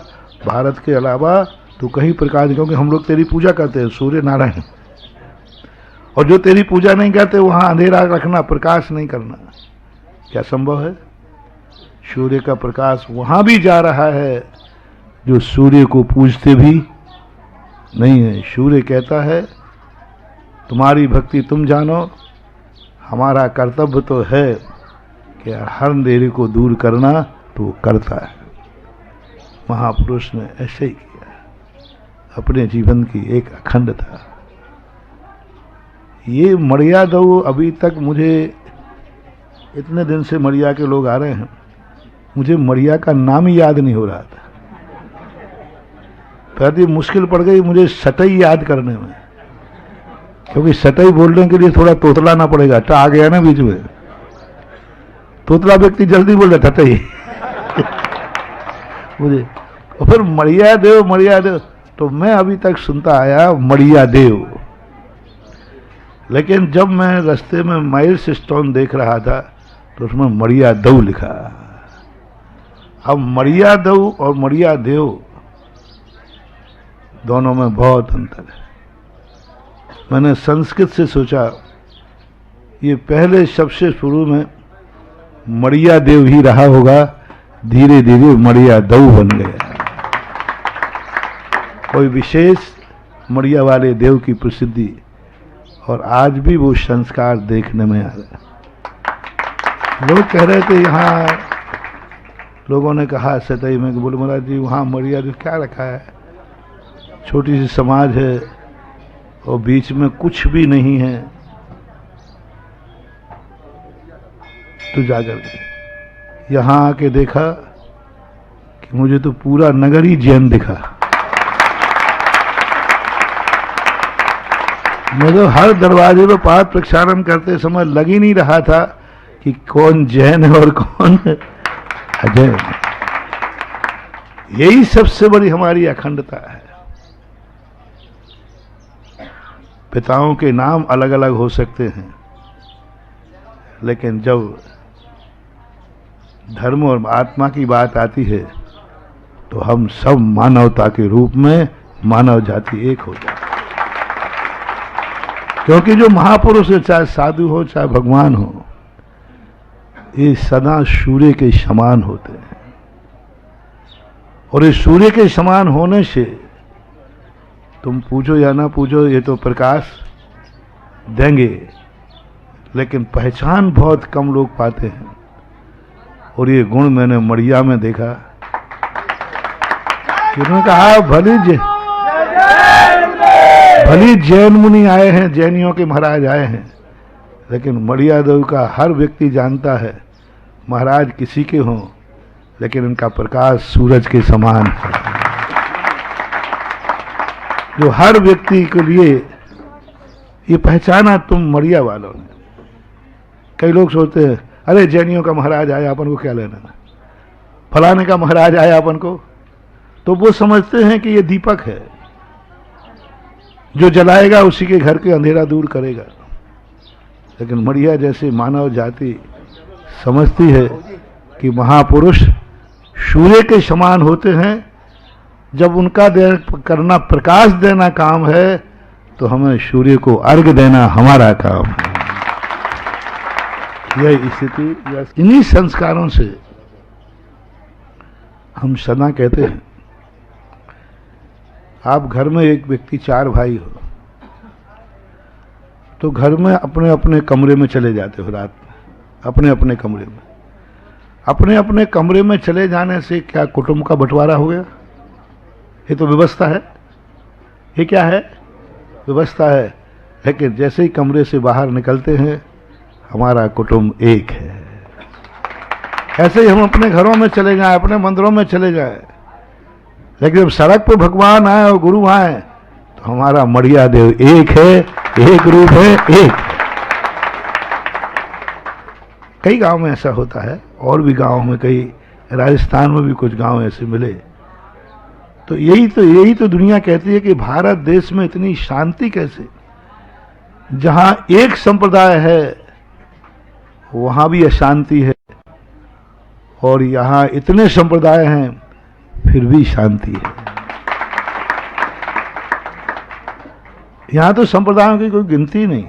भारत के अलावा तो कहीं प्रकाश, क्योंकि हम लोग तेरी पूजा करते हैं सूर्य नारायण, और जो तेरी पूजा नहीं करते वहां अंधेरा रखना, प्रकाश नहीं करना, क्या संभव है? सूर्य का प्रकाश वहां भी जा रहा है जो सूर्य को पूजते भी नहीं है। सूर्य कहता है तुम्हारी भक्ति तुम जानो, हमारा कर्तव्य तो है कि हर अंधेरे को दूर करना, तो वो करता है। महापुरुष ने ऐसे ही किया, अपने जीवन की एक अखंडता। ये मड़िया दऊ, अभी तक मुझे इतने दिन से मड़िया के लोग आ रहे हैं, मुझे मड़िया का नाम ही याद नहीं हो रहा था। पहले मुश्किल पड़ गई मुझे सटई याद करने में, क्योंकि सटई बोलने के लिए थोड़ा तोतलाना पड़ेगा। टा आ गया ना बीच में, तोतला व्यक्ति जल्दी बोल रहा था मुझे। और फिर मड़िया देव, तो मैं अभी तक सुनता आया मड़िया देव। लेकिन जब मैं रास्ते में माइल्स स्टोन देख रहा था तो उसमें मड़िया दऊ लिखा। अब मड़िया दऊ और मड़िया देव दोनों में बहुत अंतर है। मैंने संस्कृत से सोचा ये पहले सबसे शुरू में मड़िया देव ही रहा होगा, धीरे धीरे मड़िया दऊ बन गया। कोई विशेष मड़िया वाले देव की प्रसिद्धि, और आज भी वो संस्कार देखने में आ रहा है। लोग कह रहे थे, यहाँ लोगों ने कहा सतई में, बोले महाराज जी वहाँ मड़िया देव क्या रखा है, छोटी सी समाज है और बीच में कुछ भी नहीं है। तो जाकर यहाँ आके देखा कि मुझे तो पूरा नगर ही जैन दिखा। मुझे हर दरवाजे पर पाद प्रक्षालन करते समय लग ही नहीं रहा था कि कौन जैन है और कौन अजय। यही सबसे बड़ी हमारी अखंडता है। पिताओं के नाम अलग अलग हो सकते हैं, लेकिन जब धर्म और आत्मा की बात आती है तो हम सब मानवता के रूप में मानव जाति एक हो जाती है। क्योंकि जो महापुरुष है, चाहे साधु हो चाहे भगवान हो, ये सदा सूर्य के समान होते हैं। और इस सूर्य के समान होने से तुम पूछो या ना पूछो, ये तो प्रकाश देंगे, लेकिन पहचान बहुत कम लोग पाते हैं। और ये गुण मैंने मड़िया में देखा। उन्होंने कहा भली जैन मुनि आए हैं, जैनियों के महाराज आए हैं, लेकिन मड़िया देव का हर व्यक्ति जानता है महाराज किसी के हों, लेकिन इनका प्रकाश सूरज के समान है, जो हर व्यक्ति के लिए ये पहचाना तुम मड़िया वालों ने। कई लोग सोचते हैं अरे जैनियों का महाराज आया, अपन को क्या लेना, फलाने का महाराज आया अपन को, तो वो समझते हैं कि ये दीपक है, जो जलाएगा उसी के घर के अंधेरा दूर करेगा। लेकिन मड़िया जैसे मानव जाति समझती है कि महापुरुष सूर्य के समान होते हैं। जब उनका करना प्रकाश देना काम है, तो हमें सूर्य को अर्घ देना हमारा काम है। यह स्थिति, इन्हीं संस्कारों से हम सदा कहते हैं, आप घर में एक व्यक्ति 4 भाई हो, तो घर में अपने अपने कमरे में चले जाते हो रात में, अपने अपने कमरे में। अपने अपने कमरे में चले जाने से क्या कुटुंब का बंटवारा हो गया? ये तो व्यवस्था है। ये क्या है? व्यवस्था है। लेकिन जैसे ही कमरे से बाहर निकलते हैं, हमारा कुटुंब एक है। ऐसे ही हम अपने घरों में चले जाएं, अपने मंदिरों में चले जाएं, लेकिन जब सड़क पे भगवान आए और गुरु आए तो हमारा मड़िया देव एक है, एक रूप है, एक। कई गांव में ऐसा होता है, और भी गांव में, कई राजस्थान में भी कुछ गांव ऐसे मिले। तो यही तो दुनिया कहती है कि भारत देश में इतनी शांति कैसे? जहां एक संप्रदाय है वहां भी अशांति है, और यहां इतने संप्रदाय हैं फिर भी शांति है। यहां तो संप्रदायों की कोई गिनती नहीं,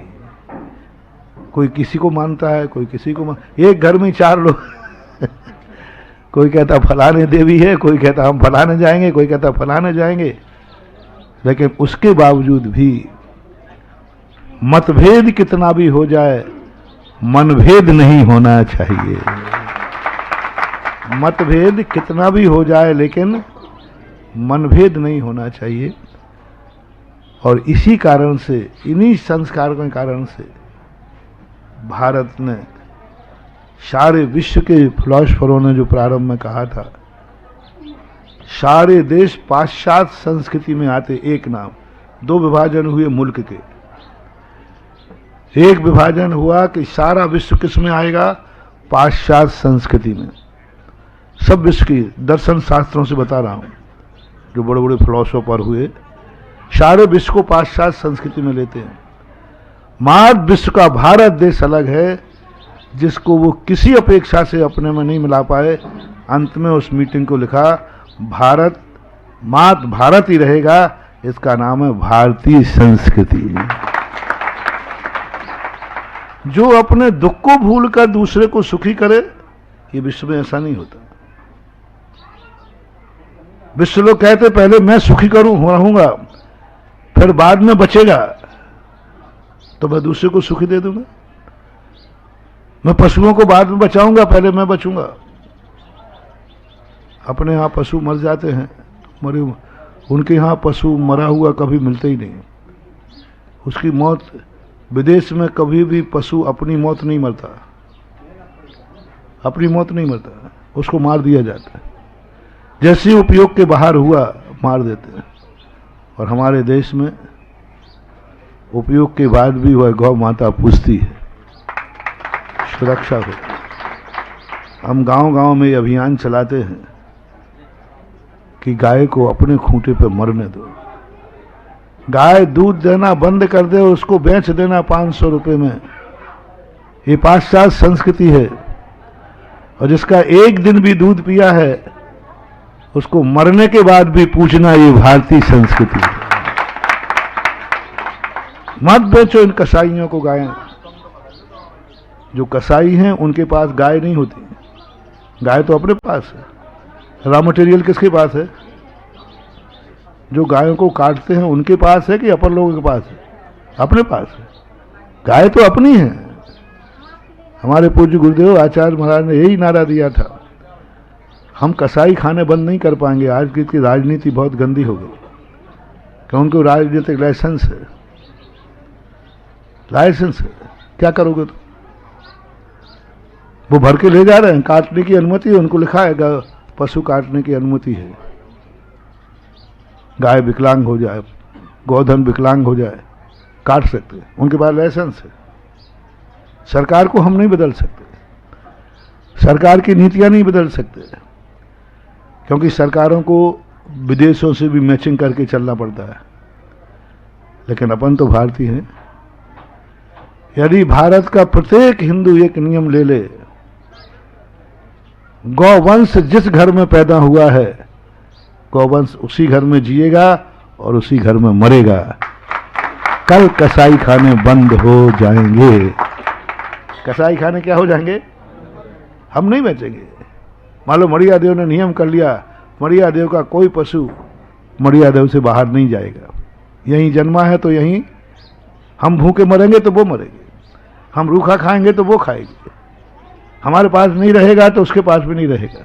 कोई किसी को मानता है, कोई किसी को एक घर में 4 लोग कोई कहता फलाने देवी है, कोई कहता हम फलाने जाएंगे, कोई कहता फलाने जाएंगे। लेकिन उसके बावजूद भी मतभेद कितना भी हो जाए, मनभेद नहीं होना चाहिए। मतभेद कितना भी हो जाए, लेकिन मनभेद नहीं होना चाहिए। और इसी कारण से, इन्हीं संस्कारों के कारण से भारत ने, सारे विश्व के फिलोसफरों ने जो प्रारंभ में कहा था, सारे देश पाश्चात्य संस्कृति में आते एक नाम। 2 विभाजन हुए मुल्क के। एक विभाजन हुआ कि सारा विश्व किस में आएगा? पाश्चात्य संस्कृति में। सब विश्व की दर्शन शास्त्रों से बता रहा हूं, जो बड़े बड़े फिलोसोफर हुए, सारे विश्व को पाश्चात्य संस्कृति में लेते हैं। मात्र विश्व का भारत देश अलग है, जिसको वो किसी अपेक्षा से अपने में नहीं मिला पाए। अंत में उस मीटिंग को लिखा, भारत मात्र भारत ही रहेगा, इसका नाम है भारतीय संस्कृति। जो अपने दुख को भूलकर दूसरे को सुखी करे, ये विश्व में ऐसा नहीं होता। विश्व लोग कहते पहले मैं सुखी रहूंगा, फिर बाद में बचेगा तो मैं दूसरे को सुखी दे दूंगा। मैं पशुओं को बाद में बचाऊंगा, पहले मैं बचूंगा। अपने यहां पशु मर जाते हैं, मरे, उनके यहां पशु मरा हुआ कभी मिलते ही नहीं। उसकी मौत, विदेश में कभी भी पशु अपनी मौत नहीं मरता, अपनी मौत नहीं मरता, उसको मार दिया जाता है। जैसे ही उपयोग के बाहर हुआ मार देते हैं। और हमारे देश में उपयोग के बाद भी वह गौ माता पूजती है, सुरक्षा होती है। हम गांव-गांव में अभियान चलाते हैं कि गाय को अपने खूंटे पे मरने दो। गाय दूध देना बंद कर दे, उसको बेच देना 500 रुपए में। ये पाश्चात्य संस्कृति है। और जिसका एक दिन भी दूध पिया है, उसको मरने के बाद भी पूछना, ये भारतीय संस्कृति है। मत बेचो इन कसाईयों को गायें। जो कसाई हैं उनके पास गाय नहीं होती, गाय तो अपने पास है। रॉ मटेरियल किसके पास है? जो गायों को काटते हैं उनके पास है कि अपन लोगों के पास है? अपने पास है। गाय तो अपनी है। हमारे पूज्य गुरुदेव आचार्य महाराज ने यही नारा दिया था, हम कसाई खाने बंद नहीं कर पाएंगे। आज की राजनीति बहुत गंदी हो गई कि उनको राजनीतिक लाइसेंस है, लाइसेंस है, क्या करोगे तो? वो भर के ले जा रहे हैं, काटने की अनुमति है, उनको लिखा है पशु काटने की अनुमति है। गाय विकलांग हो जाए, गोधन विकलांग हो जाए, काट सकते हैं, उनके पास लाइसेंस है। सरकार को हम नहीं बदल सकते, सरकार की नीतियां नहीं बदल सकते, क्योंकि सरकारों को विदेशों से भी मैचिंग करके चलना पड़ता है। लेकिन अपन तो भारतीय हैं। यदि भारत का प्रत्येक हिंदू एक नियम ले ले, गौवंश जिस घर में पैदा हुआ है, गौवंश उसी घर में जिएगा और उसी घर में मरेगा। कल कसाई खाने बंद हो जाएंगे। कसाई खाने क्या हो जाएंगे? हम नहीं बेचेंगे। मान लो मड़िया देव ने नियम कर लिया, मड़िया देव का कोई पशु मड़िया देव से बाहर नहीं जाएगा। यहीं जन्मा है तो यहीं, हम भूखे मरेंगे तो वो मरेंगे, हम रूखा खाएंगे तो वो खाएंगे। हमारे पास नहीं रहेगा तो उसके पास भी नहीं रहेगा।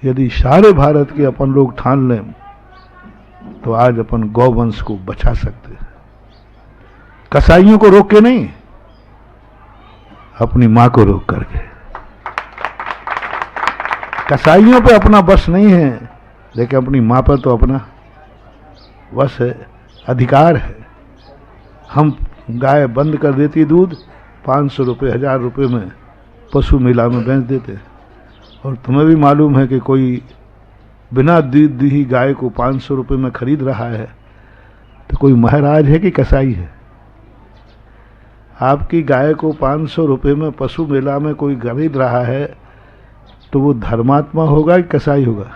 यदि सारे भारत के अपन लोग ठान लें तो आज अपन गौवंश को बचा सकते हैं। कसाईयों को रोक के नहीं, अपनी मां को रोक करके। कसाईयों पे अपना बस नहीं है, लेकिन अपनी मां पर तो अपना बस है, अधिकार है। हम गाय बंद कर देती दूध, 500 रुपये 1000 रुपये में पशु मेला में बेच देते। और तुम्हें भी मालूम है कि कोई बिना दूध दी गाय को 500 रुपये में खरीद रहा है तो कोई महाराज है कि कसाई है? आपकी गाय को 500 रुपये में पशु मेला में कोई खरीद रहा है तो वो धर्मात्मा होगा कि कसाई होगा?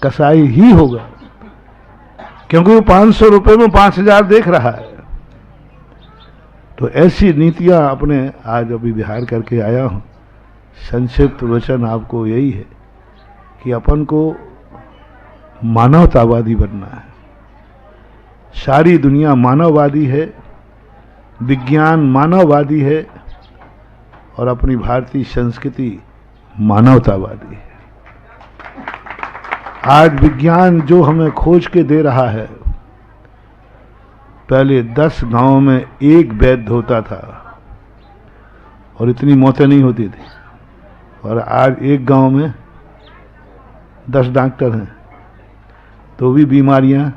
कसाई ही होगा, क्योंकि वो 500 रुपये में 5000 देख रहा है। तो ऐसी नीतियां अपने आज अभी बिहार करके आया हूं। संक्षिप्त वचन आपको यही है कि अपन को मानवतावादी बनना है। सारी दुनिया मानववादी है, विज्ञान मानववादी है और अपनी भारतीय संस्कृति मानवतावादी है। आज विज्ञान जो हमें खोज के दे रहा है, पहले 10 गांव में एक वैद्य होता था और इतनी मौतें नहीं होती थी, और आज एक गांव में 10 डॉक्टर हैं तो भी बीमारियां।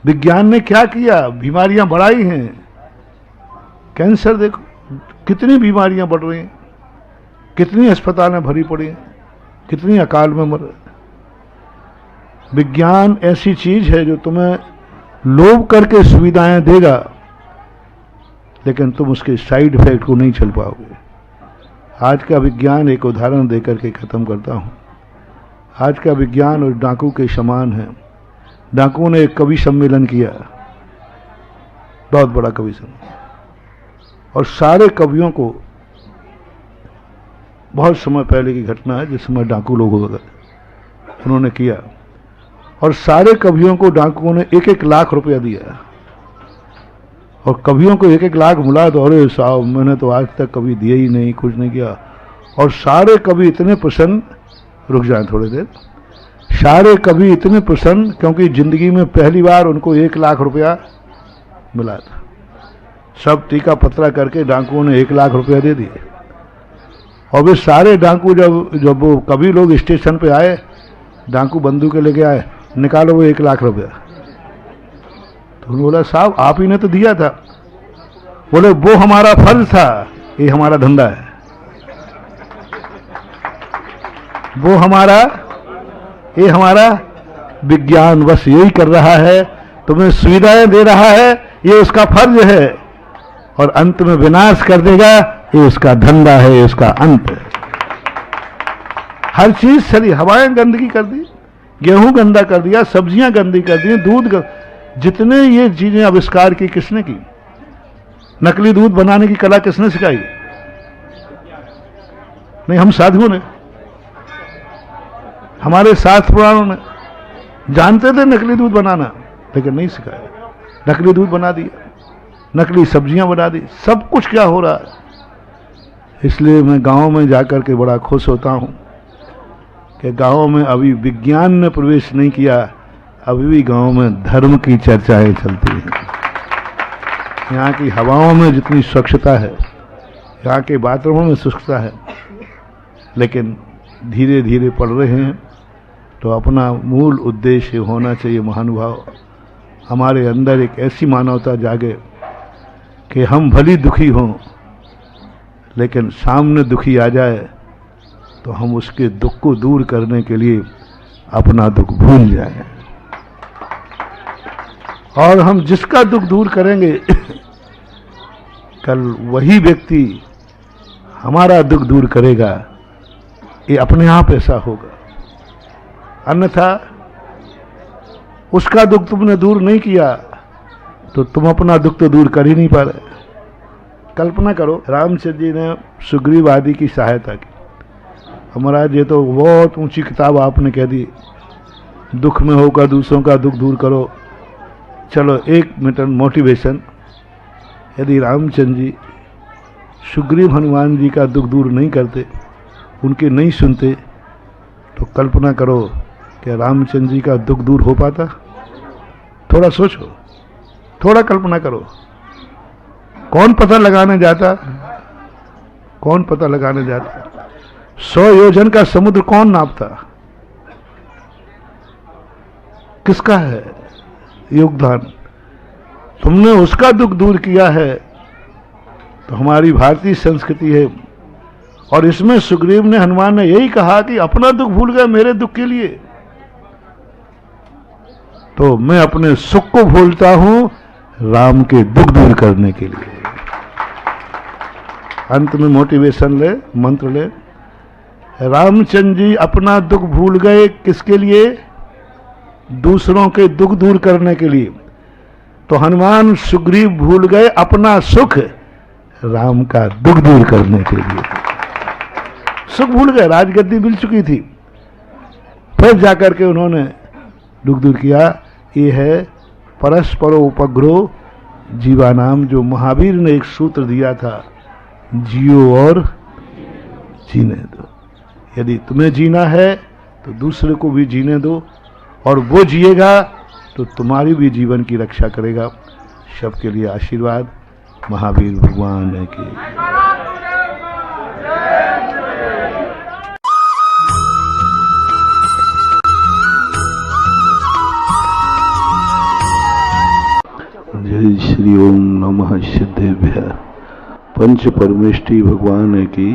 विज्ञान ने क्या किया, बीमारियां बढ़ाई हैं। कैंसर देखो, कितनी बीमारियां बढ़ रही हैं, कितनी अस्पतालें भरी पड़ी हैं, कितनी अकाल में मर रहे। विज्ञान ऐसी चीज है जो तुम्हें लोभ करके सुविधाएं देगा, लेकिन तुम उसके साइड इफेक्ट को नहीं झेल पाओगे। आज का विज्ञान, एक उदाहरण देकर के खत्म करता हूं। आज का विज्ञान और डाकू के समान है। डाकुओं ने एक कवि सम्मेलन किया, बहुत बड़ा कवि सम्मेलन, और सारे कवियों को, बहुत समय पहले की घटना है जिस समय डाकू लोग हो गए, उन्होंने किया, और सारे कवियों को डाकुओं ने 1-1 लाख रुपया दिया। और कवियों को 1-1 लाख मिला तो अरे साहब, मैंने तो आज तक कभी दिया ही नहीं, कुछ नहीं किया। और सारे कवि इतने प्रसन्न, रुक जाए थोड़ी देर, सारे कवि इतने प्रसन्न क्योंकि जिंदगी में पहली बार उनको 1 लाख रुपया मिला था। सब टीका पत्रा करके डाकुओं ने 1 लाख रुपया दे दिए। और वे सारे डाकू जब वो कवि लोग स्टेशन पे आए, डाकू बंदूकें लेके आए, निकालो वो 1 लाख रुपया। तो उन्होंने बोला साहब आप ही ने तो दिया था। बोले वो हमारा फर्ज था, ये हमारा धंधा है। वो ये हमारा विज्ञान बस यही कर रहा है, तुम्हें सुविधाएं दे रहा है, ये उसका फर्ज है, और अंत में विनाश कर देगा, ये उसका धंधा है, ये उसका अंत है। हर चीज चली, हवाएं गंदगी कर दी, गेहूं गंदा कर दिया, सब्जियां गंदी कर दी, दूध जितने ये चीजें आविष्कार की किसने की? नकली दूध बनाने की कला किसने सिखाई? नहीं, हम साधुओं ने, हमारे शास्त्र पुराणों ने। जानते थे नकली दूध बनाना, लेकिन नहीं सिखाया। नकली दूध बना दिया, नकली सब्जियां बना दी, सब कुछ क्या हो रहा है। इसलिए मैं गांव में जाकर के बड़ा खुश होता हूं कि गांव में अभी विज्ञान ने प्रवेश नहीं किया, अभी भी गांव में धर्म की चर्चाएं चलती हैं। यहाँ की हवाओं में जितनी स्वच्छता है, यहाँ के बाथरूमों में स्वच्छता है, लेकिन धीरे धीरे पड़ रहे हैं। तो अपना मूल उद्देश्य होना चाहिए महानुभाव, हमारे अंदर एक ऐसी मानवता जागे कि हम भली दुखी हों, लेकिन सामने दुखी आ जाए तो हम उसके दुख को दूर करने के लिए अपना दुख भूल जाएं। और हम जिसका दुख दूर करेंगे कल वही व्यक्ति हमारा दुख दूर करेगा, ये अपने आप ऐसा होगा। अन्यथा उसका दुख तुमने दूर नहीं किया तो तुम अपना दुख तो दूर कर ही नहीं पा रहे। कल्पना करो, रामचंद्र जी ने सुग्रीव आदि की सहायता की। महाराज ये तो बहुत ऊंची किताब आपने कह दी, दुख में होकर दूसरों का दुख दूर करो। चलो 1 मिनट मोटिवेशन। यदि रामचंद्र जी सुग्रीव हनुमान जी का दुख दूर नहीं करते, उनके नहीं सुनते, तो कल्पना करो कि रामचंद्र जी का दुख दूर हो पाता? थोड़ा सोचो, थोड़ा कल्पना करो। कौन पता लगाने जाता? कौन पता लगाने जाता? 100 योजन का समुद्र कौन नापता? किसका है योगदान? तुमने उसका दुख दूर किया है, तो हमारी भारतीय संस्कृति है। और इसमें सुग्रीव ने, हनुमान ने यही कहा कि अपना दुख भूल गए मेरे दुख के लिए, तो मैं अपने सुख को भूलता हूं राम के दुख दूर करने के लिए। अंत में मोटिवेशन ले, मंत्र ले, रामचंद्र जी अपना दुख भूल गए किसके लिए? दूसरों के दुख दूर करने के लिए। तो हनुमान सुग्रीव भूल गए अपना सुख राम का दुख दूर करने के लिए। सुख भूल गए, राजगद्दी मिल चुकी थी, फिर जाकर के उन्होंने दुख दूर किया। ये है परस्परोपग्रो जीवानाम, जो महावीर ने एक सूत्र दिया था, जियो और जीने दो। यदि तुम्हें जीना है तो दूसरे को भी जीने दो, और वो जिएगा तो तुम्हारी भी जीवन की रक्षा करेगा। सबके लिए आशीर्वाद महावीर भगवान की। जय श्री ओम नमः सिद्धेभ्यः। पंच परमेष्टि भगवान की,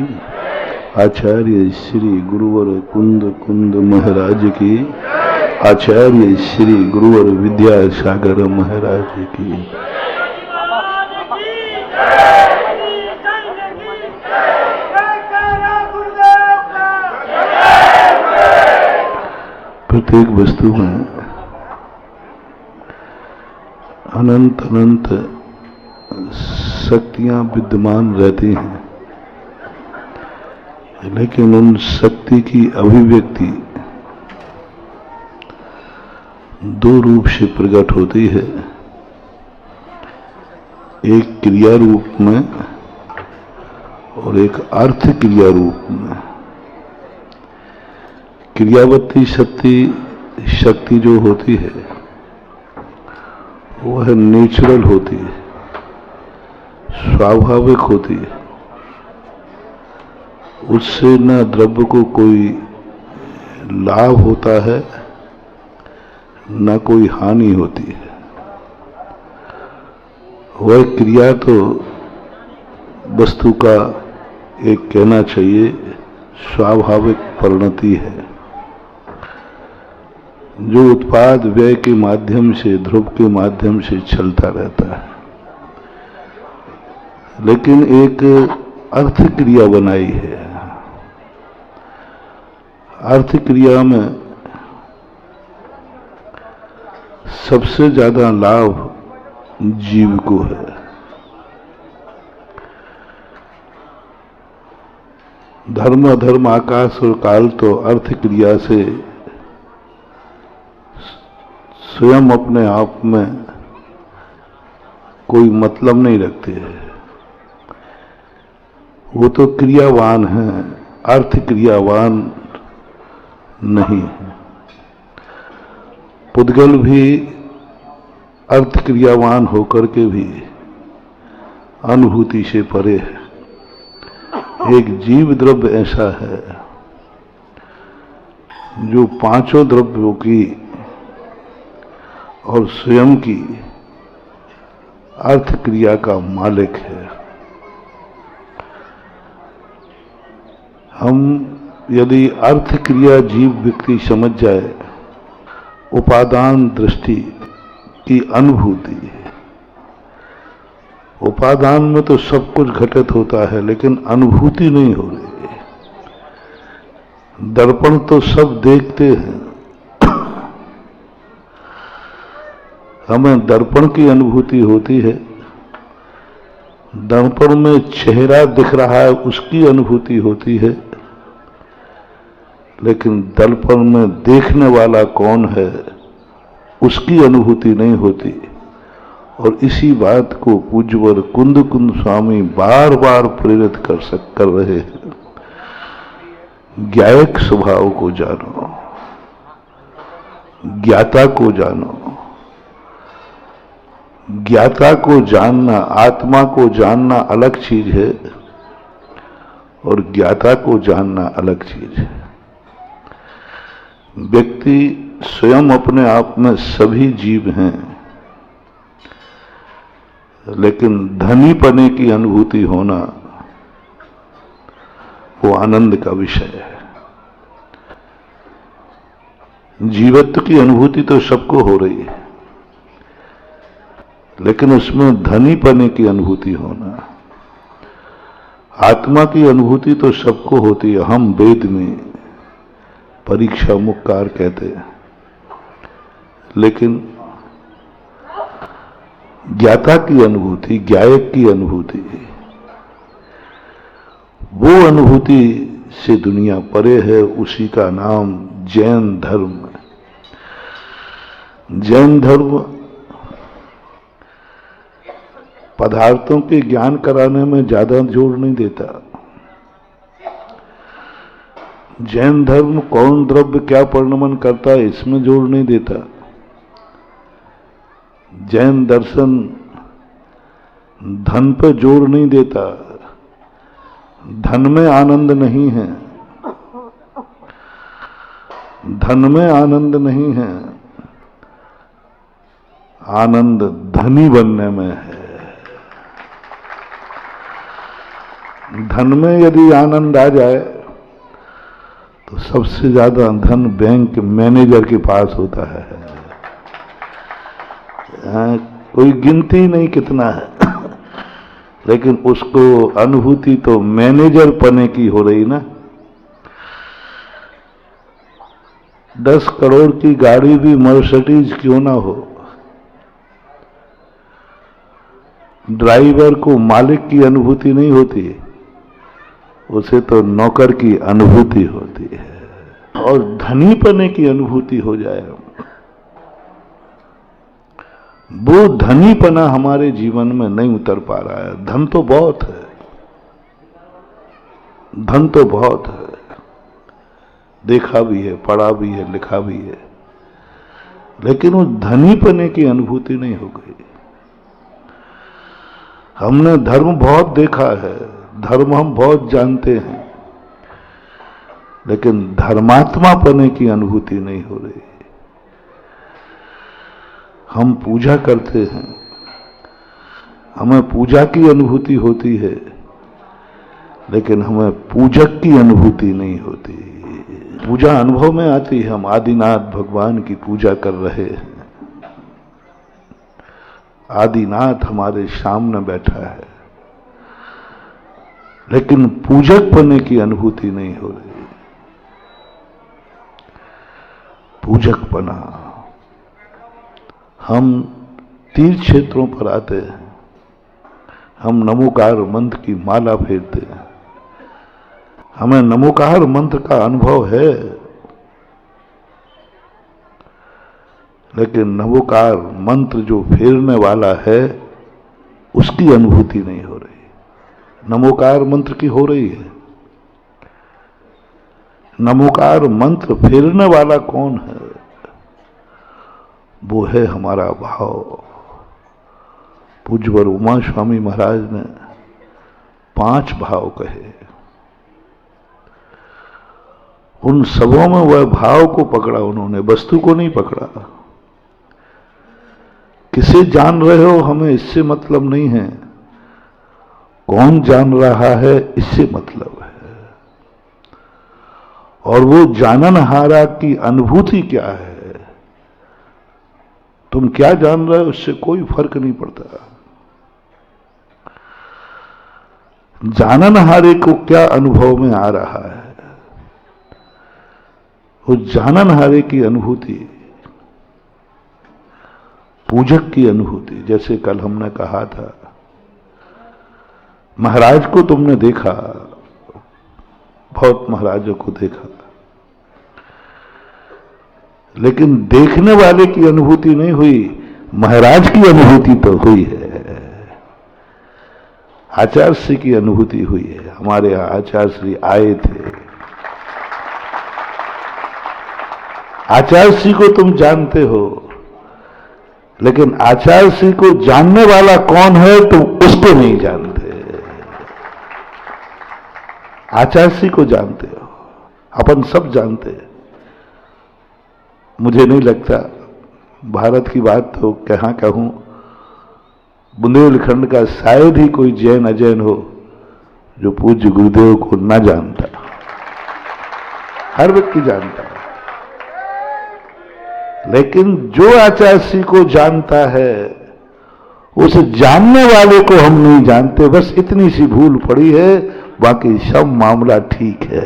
आचार्य श्री गुरुवर कुंद महाराज की, आचार्य श्री गुरुवर विद्यासागर महाराज की। प्रत्येक वस्तु में अनंत अनंत शक्तियां विद्यमान रहती हैं, लेकिन उन शक्ति की अभिव्यक्ति दो रूप से प्रकट होती है। एक क्रिया रूप में और एक अर्थ क्रिया रूप में। क्रियावती शक्ति जो होती है वह नेचुरल होती है, स्वाभाविक होती है। उससे न द्रव्य को कोई लाभ होता है न कोई हानि होती है। वह क्रिया तो वस्तु का एक कहना चाहिए स्वाभाविक परिणति है, जो उत्पाद व्यय के माध्यम से, ध्रुव के माध्यम से चलता रहता है। लेकिन एक अर्थ क्रिया बनाई है। अर्थ क्रिया में सबसे ज्यादा लाभ जीव को है। धर्म अधर्म आकाश और काल तो अर्थ क्रिया से स्वयं अपने आप में कोई मतलब नहीं रखते हैं। वो तो क्रियावान है, अर्थ क्रियावान नहीं है। पुद्गल भी अर्थ क्रियावान होकर के भी अनुभूति से परे है। एक जीव द्रव्य ऐसा है जो पांचों द्रव्यों की और स्वयं की अर्थ क्रिया का मालिक है। हम यदि अर्थ क्रिया जीव व्यक्ति समझ जाए, उपादान दृष्टि की अनुभूति। उपादान में तो सब कुछ घटित होता है, लेकिन अनुभूति नहीं हो रही। दर्पण तो सब देखते हैं, हमें दर्पण की अनुभूति होती है। दर्पण में चेहरा दिख रहा है, उसकी अनुभूति होती है, लेकिन दर्पण में देखने वाला कौन है उसकी अनुभूति नहीं होती। और इसी बात को पूज्यवर कुंद कुंद स्वामी बार बार प्रेरित कर रहे हैं। ज्ञायक स्वभाव को जानो, ज्ञाता को जानो। ज्ञाता को जानना, आत्मा को जानना अलग चीज है और ज्ञाता को जानना अलग चीज है। व्यक्ति स्वयं अपने आप में सभी जीव हैं, लेकिन धनी पने की अनुभूति होना वो आनंद का विषय है। जीवत्व की अनुभूति तो सबको हो रही है, लेकिन उसमें धनी पने की अनुभूति होना, आत्मा की अनुभूति तो सबको होती है। हम वेद में परीक्षा मुक्कार कहते हैं, लेकिन ज्ञाता की अनुभूति, ज्ञायक की अनुभूति, वो अनुभूति से दुनिया परे है। उसी का नाम जैन धर्म है। जैन धर्म पदार्थों के ज्ञान कराने में ज्यादा जोर नहीं देता। जैन धर्म कौन द्रव्य क्या परिणमन करता है इसमें जोर नहीं देता। जैन दर्शन धन पर जोर नहीं देता। धन में आनंद नहीं है, धन में आनंद नहीं है, आनंद धनी बनने में है। धन में यदि आनंद आ जाए तो सबसे ज्यादा धन बैंक मैनेजर के पास होता है। कोई गिनती नहीं कितना है, लेकिन उसको अनुभूति तो मैनेजर पने की हो रही ना। 10 करोड़ की गाड़ी भी मर्सिडीज क्यों ना हो, ड्राइवर को मालिक की अनुभूति नहीं होती, उसे तो नौकर की अनुभूति होती है। और धनी पने की अनुभूति हो जाए, वो धनीपना हमारे जीवन में नहीं उतर पा रहा है। धन तो बहुत है, धन तो बहुत है, देखा भी है, पढ़ा भी है, लिखा भी है, लेकिन वो धनीपने की अनुभूति नहीं हो गई। हमने धर्म बहुत देखा है, धर्म हम बहुत जानते हैं, लेकिन धर्मात्मा पने की अनुभूति नहीं हो रही। हम पूजा करते हैं, हमें पूजा की अनुभूति होती है, लेकिन हमें पूजक की अनुभूति नहीं होती। पूजा अनुभव में आती है, हम आदिनाथ भगवान की पूजा कर रहे हैं, आदिनाथ हमारे सामने बैठा है, लेकिन पूजक बनने की अनुभूति नहीं हो रही। पूजक बना, हम तीर्थ क्षेत्रों पर आते हैं, हम नमोकार मंत्र की माला फेरते हैं, हमें नमोकार मंत्र का अनुभव है, लेकिन नमोकार मंत्र जो फेरने वाला है उसकी अनुभूति नहीं हो रही। नमोकार मंत्र की हो रही है। नमोकार मंत्र फेरने वाला कौन है? वो है हमारा भाव। पूज्यवर उमा स्वामी महाराज ने 5 भाव कहे, उन सबों में वह भाव को पकड़ा उन्होंने, वस्तु को नहीं पकड़ा। किसे जान रहे हो हमें इससे मतलब नहीं है, कौन जान रहा है इससे मतलब है। और वो जाननहारा की अनुभूति क्या है, तुम क्या जान रहे हो उससे कोई फर्क नहीं पड़ता। जाननहारे को क्या अनुभव में आ रहा है, उस जाननहारे की अनुभूति, पूजक की अनुभूति। जैसे कल हमने कहा था, महाराज को तुमने देखा, बहुत महाराजों को देखा, लेकिन देखने वाले की अनुभूति नहीं हुई। महाराज की अनुभूति तो हुई है, आचार्य श्री की अनुभूति हुई है। हमारे यहां आचार्य श्री आए थे। आचार्य श्री को तुम जानते हो, लेकिन आचार्य श्री को जानने वाला कौन है तुम उसको नहीं जानते। आचार्य श्री को जानते हो, अपन सब जानते हैं। मुझे नहीं लगता, भारत की बात तो कहां कहूं, बुंदेलखंड का शायद ही कोई जैन अजैन हो जो पूज्य गुरुदेव को ना जानता। हर व्यक्ति जानता है, लेकिन जो आचार्य श्री को जानता है उस जानने वाले को हम नहीं जानते। बस इतनी सी भूल पड़ी है, बाकी सब मामला ठीक है।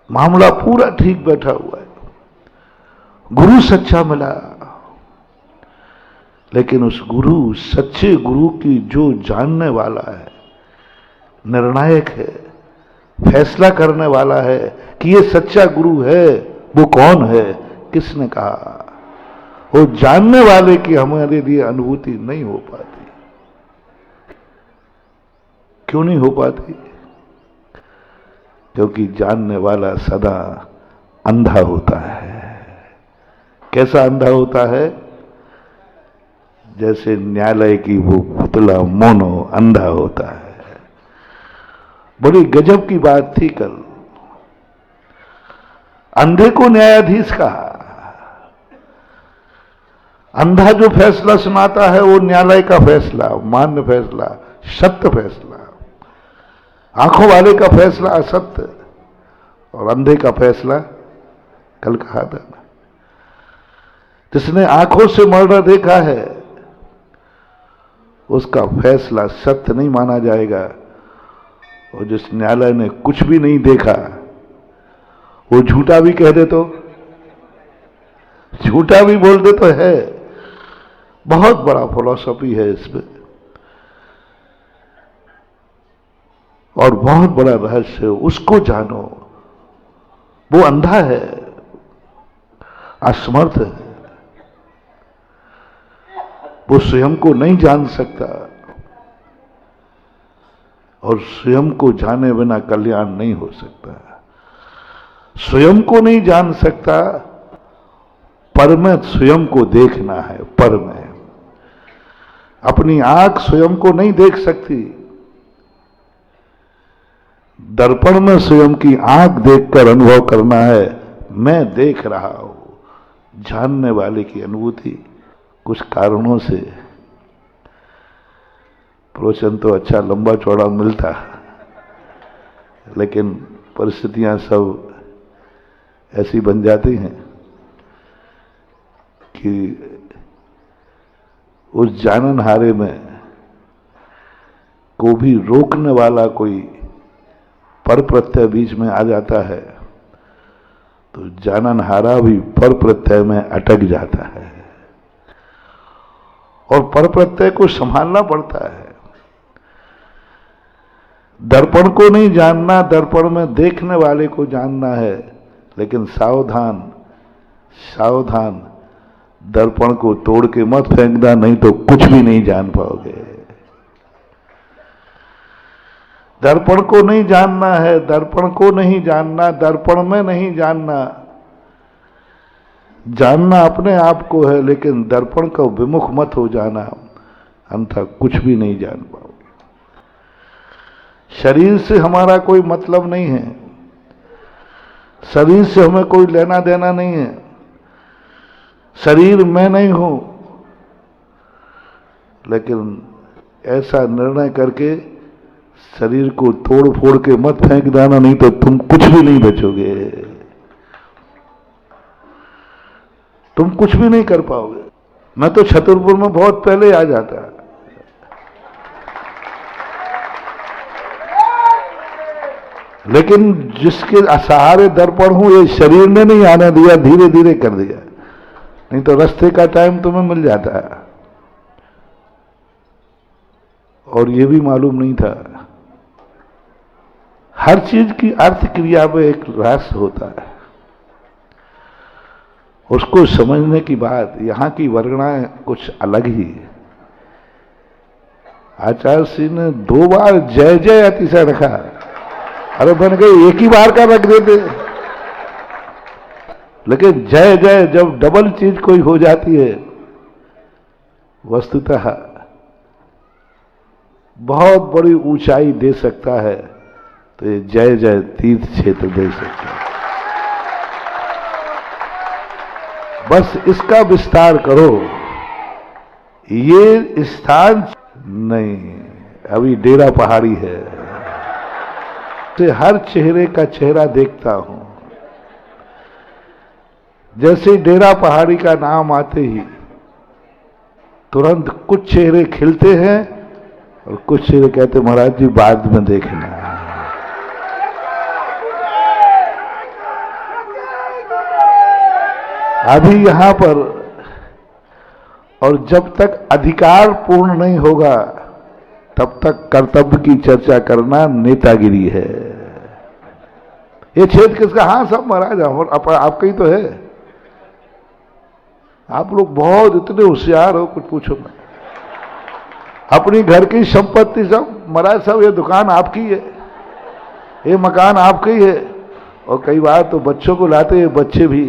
मामला पूरा ठीक बैठा हुआ है। गुरु सच्चा मिला, लेकिन उस गुरु, सच्चे गुरु की जो जानने वाला है, निर्णायक है, फैसला करने वाला है कि ये सच्चा गुरु है, वो कौन है, किसने कहा, वो जानने वाले की हमारे लिए अनुभूति नहीं हो पाती। क्यों नहीं हो पाती? क्योंकि जानने वाला सदा अंधा होता है। कैसा अंधा होता है? जैसे न्यायालय की वो पुतला मोनो अंधा होता है। बड़ी गजब की बात थी कल। अंधे को न्यायाधीश कहा। अंधा जो फैसला सुनाता है वो न्यायालय का फैसला, मान्य फैसला, सत्य फैसला। आंखों वाले का फैसला असत्य, और अंधे का फैसला, कल कहा था ना, जिसने आंखों से मर्डर देखा है उसका फैसला सत्य नहीं माना जाएगा, और जिस न्यायालय ने कुछ भी नहीं देखा वो झूठा भी कह दे तो, झूठा भी बोल दे तो है। बहुत बड़ा फिलॉसफी है इसमें, और बहुत बड़ा रहस्य। उसको जानो, वो अंधा है, असमर्थ है, वो स्वयं को नहीं जान सकता, और स्वयं को जाने बिना कल्याण नहीं हो सकता। स्वयं को नहीं जान सकता, पर में स्वयं को देखना है। पर में अपनी आंख स्वयं को नहीं देख सकती, दर्पण में स्वयं की आंख देखकर अनुभव करना है, मैं देख रहा हूं। जानने वाले की अनुभूति कुछ कारणों से, प्रवचन तो अच्छा लंबा चौड़ा मिलता, लेकिन परिस्थितियां सब ऐसी बन जाती हैं कि उस जाननहारे में को भी रोकने वाला कोई पर प्रत्यय बीच में आ जाता है, तो जाननहारा भी पर प्रत्यय में अटक जाता है, और पर प्रत्यय को संभालना पड़ता है। दर्पण को नहीं जानना, दर्पण में देखने वाले को जानना है, लेकिन सावधान, सावधान, दर्पण को तोड़ के मत फेंकना, नहीं तो कुछ भी नहीं जान पाओगे। दर्पण को नहीं जानना है, दर्पण को नहीं जानना, दर्पण में नहीं जानना। जानना अपने आप को है, लेकिन दर्पण का विमुख मत हो जाना, अन्यथा कुछ भी नहीं जान पाओगे। शरीर से हमारा कोई मतलब नहीं है, शरीर से हमें कोई लेना देना नहीं है। शरीर मैं नहीं हूं, लेकिन ऐसा निर्णय करके शरीर को तोड़ फोड़ के मत फेंक देना, नहीं तो तुम कुछ भी नहीं बचोगे, तुम कुछ भी नहीं कर पाओगे। मैं तो छतरपुर में बहुत पहले आ जाता, लेकिन जिसके सहारे दर्पण हूं, ये शरीर ने नहीं आने दिया, धीरे धीरे कर दिया, नहीं तो रास्ते का टाइम तुम्हें मिल जाता है। और ये भी मालूम नहीं था, हर चीज की अर्थ क्रिया में एक रहस्य होता है। उसको समझने की बात, यहां की वर्गणाएं कुछ अलग ही है। आचार्य सिंह ने 2 बार जय जय अतिशय रखा, अरे बन गई एक ही बार का रख देते। लेकिन जय जय जब डबल चीज कोई हो जाती है, वस्तुतः बहुत बड़ी ऊंचाई दे सकता है, तो ये जय जय तीर्थ क्षेत्र दे सकता है। बस इसका विस्तार करो। ये स्थान नहीं, अभी डेरा पहाड़ी है, तो हर चेहरे का चेहरा देखता हूं। जैसे डेरा पहाड़ी का नाम आते ही तुरंत कुछ चेहरे खिलते हैं और कुछ चेहरे कहते महाराज जी बाद में देखना। अभी यहां पर, और जब तक अधिकार पूर्ण नहीं होगा तब तक कर्तव्य की चर्चा करना नेतागिरी है। ये क्षेत्र किसका? हाँ सब महाराज आपका ही तो है। आप लोग बहुत इतने होशियार हो, कुछ पूछो ना। अपनी घर की संपत्ति सब महाराज, सब ये दुकान आपकी है, ये मकान आपका ही है। और कई बार तो बच्चों को लाते हैं, बच्चे भी।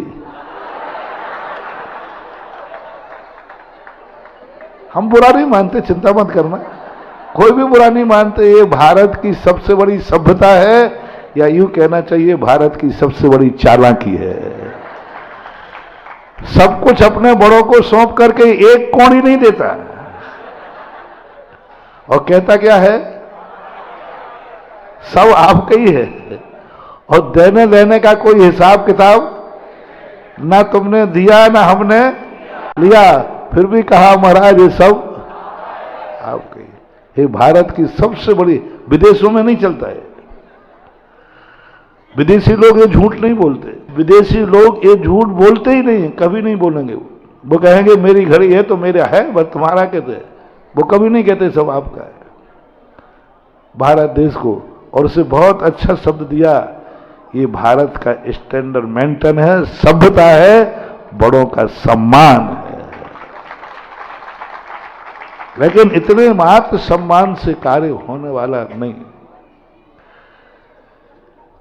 हम बुरा नहीं मानते, चिंता मत करना, कोई भी बुरा नहीं मानते। ये भारत की सबसे बड़ी सभ्यता है, या यूं कहना चाहिए भारत की सबसे बड़ी चालाकी है। सब कुछ अपने बड़ों को सौंप करके एक कौड़ी नहीं देता, और कहता क्या है? सब आपका ही है, और देने लेने का कोई हिसाब किताब ना तुमने दिया ना हमने लिया, फिर भी कहा महाराज ये सब आपके। ये भारत की सबसे बड़ी, विदेशों में नहीं चलता है। विदेशी लोग ये झूठ नहीं बोलते, विदेशी लोग ये झूठ बोलते ही नहीं, कभी नहीं बोलेंगे। वो कहेंगे मेरी घड़ी है तो मेरा है, बस तुम्हारा कहते हैं। वो कभी नहीं कहते सब आपका है। भारत देश को, और उसे बहुत अच्छा शब्द दिया, ये भारत का स्टैंडर्ड मेंटेन है, सभ्यता है, बड़ों का सम्मान है। लेकिन इतने मात्र सम्मान से कार्य होने वाला नहीं।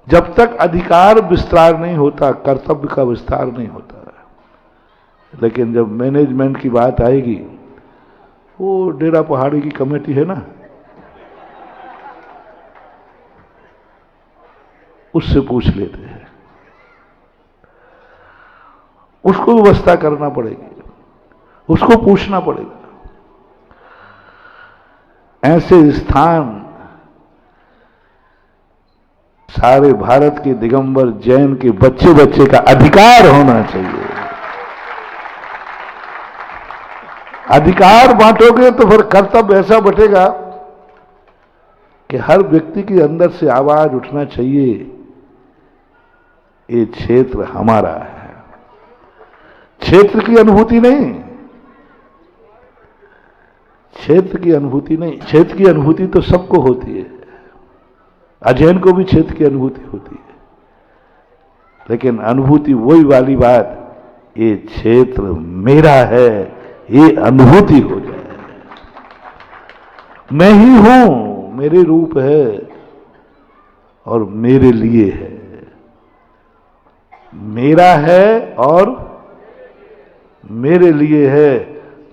जब तक अधिकार विस्तार नहीं होता, कर्तव्य का विस्तार नहीं होता। लेकिन जब मैनेजमेंट की बात आएगी, वो डेरा पहाड़ी की कमेटी है ना, उससे पूछ लेते हैं, उसको व्यवस्था करना पड़ेगी, उसको पूछना पड़ेगा। ऐसे स्थान सारे भारत के दिगंबर जैन के बच्चे बच्चे का अधिकार होना चाहिए। अधिकार बांटोगे तो फिर कर्तव्य ऐसा बटेगा कि हर व्यक्ति के अंदर से आवाज उठना चाहिए, ये क्षेत्र हमारा है। क्षेत्र की अनुभूति नहीं, क्षेत्र की अनुभूति नहीं, क्षेत्र की अनुभूति तो सबको होती है। अजैन को भी क्षेत्र की अनुभूति होती है, लेकिन अनुभूति वही वाली बात, ये क्षेत्र मेरा है, ये अनुभूति हो जाए। मैं ही हूं, मेरे रूप है और मेरे लिए है, मेरा है और मेरे लिए है।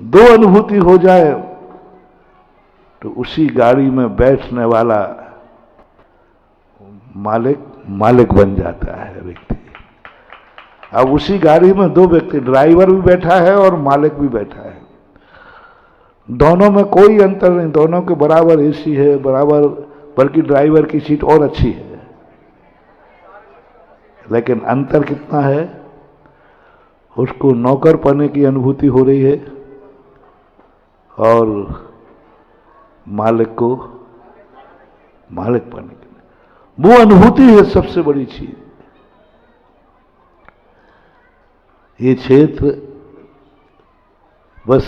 दो अनुभूति हो जाए तो उसी गाड़ी में बैठने वाला मालिक बन जाता है व्यक्ति। अब उसी गाड़ी में दो व्यक्ति, ड्राइवर भी बैठा है और मालिक भी बैठा है, दोनों में कोई अंतर नहीं, दोनों के बराबर एसी है, बराबर, बल्कि ड्राइवर की सीट और अच्छी है। लेकिन अंतर कितना है, उसको नौकर पने की अनुभूति हो रही है और मालिक को मालिक पने की। वो अनुभूति है सबसे बड़ी चीज। ये क्षेत्र, बस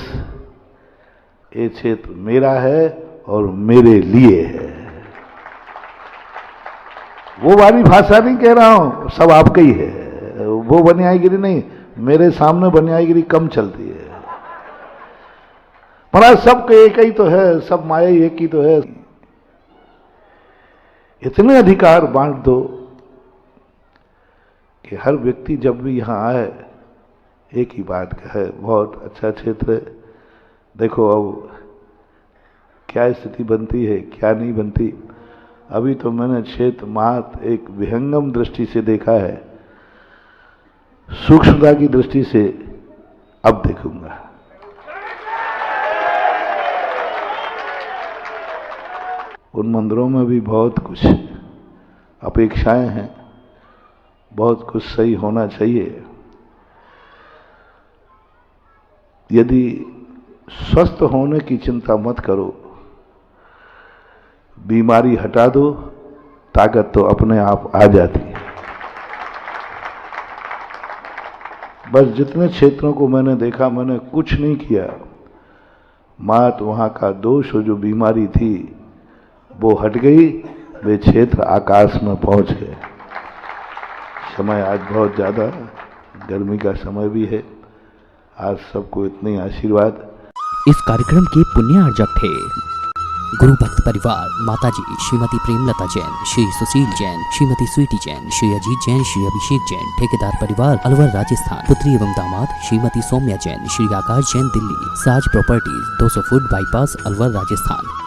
ये क्षेत्र मेरा है और मेरे लिए है। वो वाली भाषा नहीं कह रहा हूं, सब आपका ही है, वो बनियाईगिरी नहीं। मेरे सामने बनियाईगिरी कम चलती है। महाराज सबके एक ही तो है, सब माया ही एक ही तो है। इतने अधिकार बांट दो कि हर व्यक्ति जब भी यहां आए एक ही बात कहे, बहुत अच्छा क्षेत्र है। देखो अब क्या स्थिति बनती है, क्या नहीं बनती। अभी तो मैंने क्षेत्र मात्र एक विहंगम दृष्टि से देखा है, सूक्ष्मता की दृष्टि से अब देखूंगा। उन मंदिरों में भी बहुत कुछ अपेक्षाएं हैं, बहुत कुछ सही होना चाहिए। यदि स्वस्थ होने की चिंता मत करो, बीमारी हटा दो, ताकत तो अपने आप आ जाती है। बस जितने क्षेत्रों को मैंने देखा, मैंने कुछ नहीं किया, मात्र वहां का दोष, जो बीमारी थी वो हट गई, वे क्षेत्र आकाश में पहुंच गए। समय आज बहुत ज्यादा गर्मी का समय भी है। आज सबको इतने आशीर्वाद। इस कार्यक्रम के पुण्यार्जक थे गुरु भक्त परिवार, माताजी श्रीमती प्रेमलता जैन, श्री सुशील जैन, श्रीमती स्वीटी जैन, श्री अजीत जैन, श्री अभिषेक जैन। ठेकेदार परिवार अलवर राजस्थान। पुत्री एवं दामाद Shrimati Saumya Jain, Shri Akash Jain Delhi. Saaj properties 200 foot bypass Alwar Rajasthan.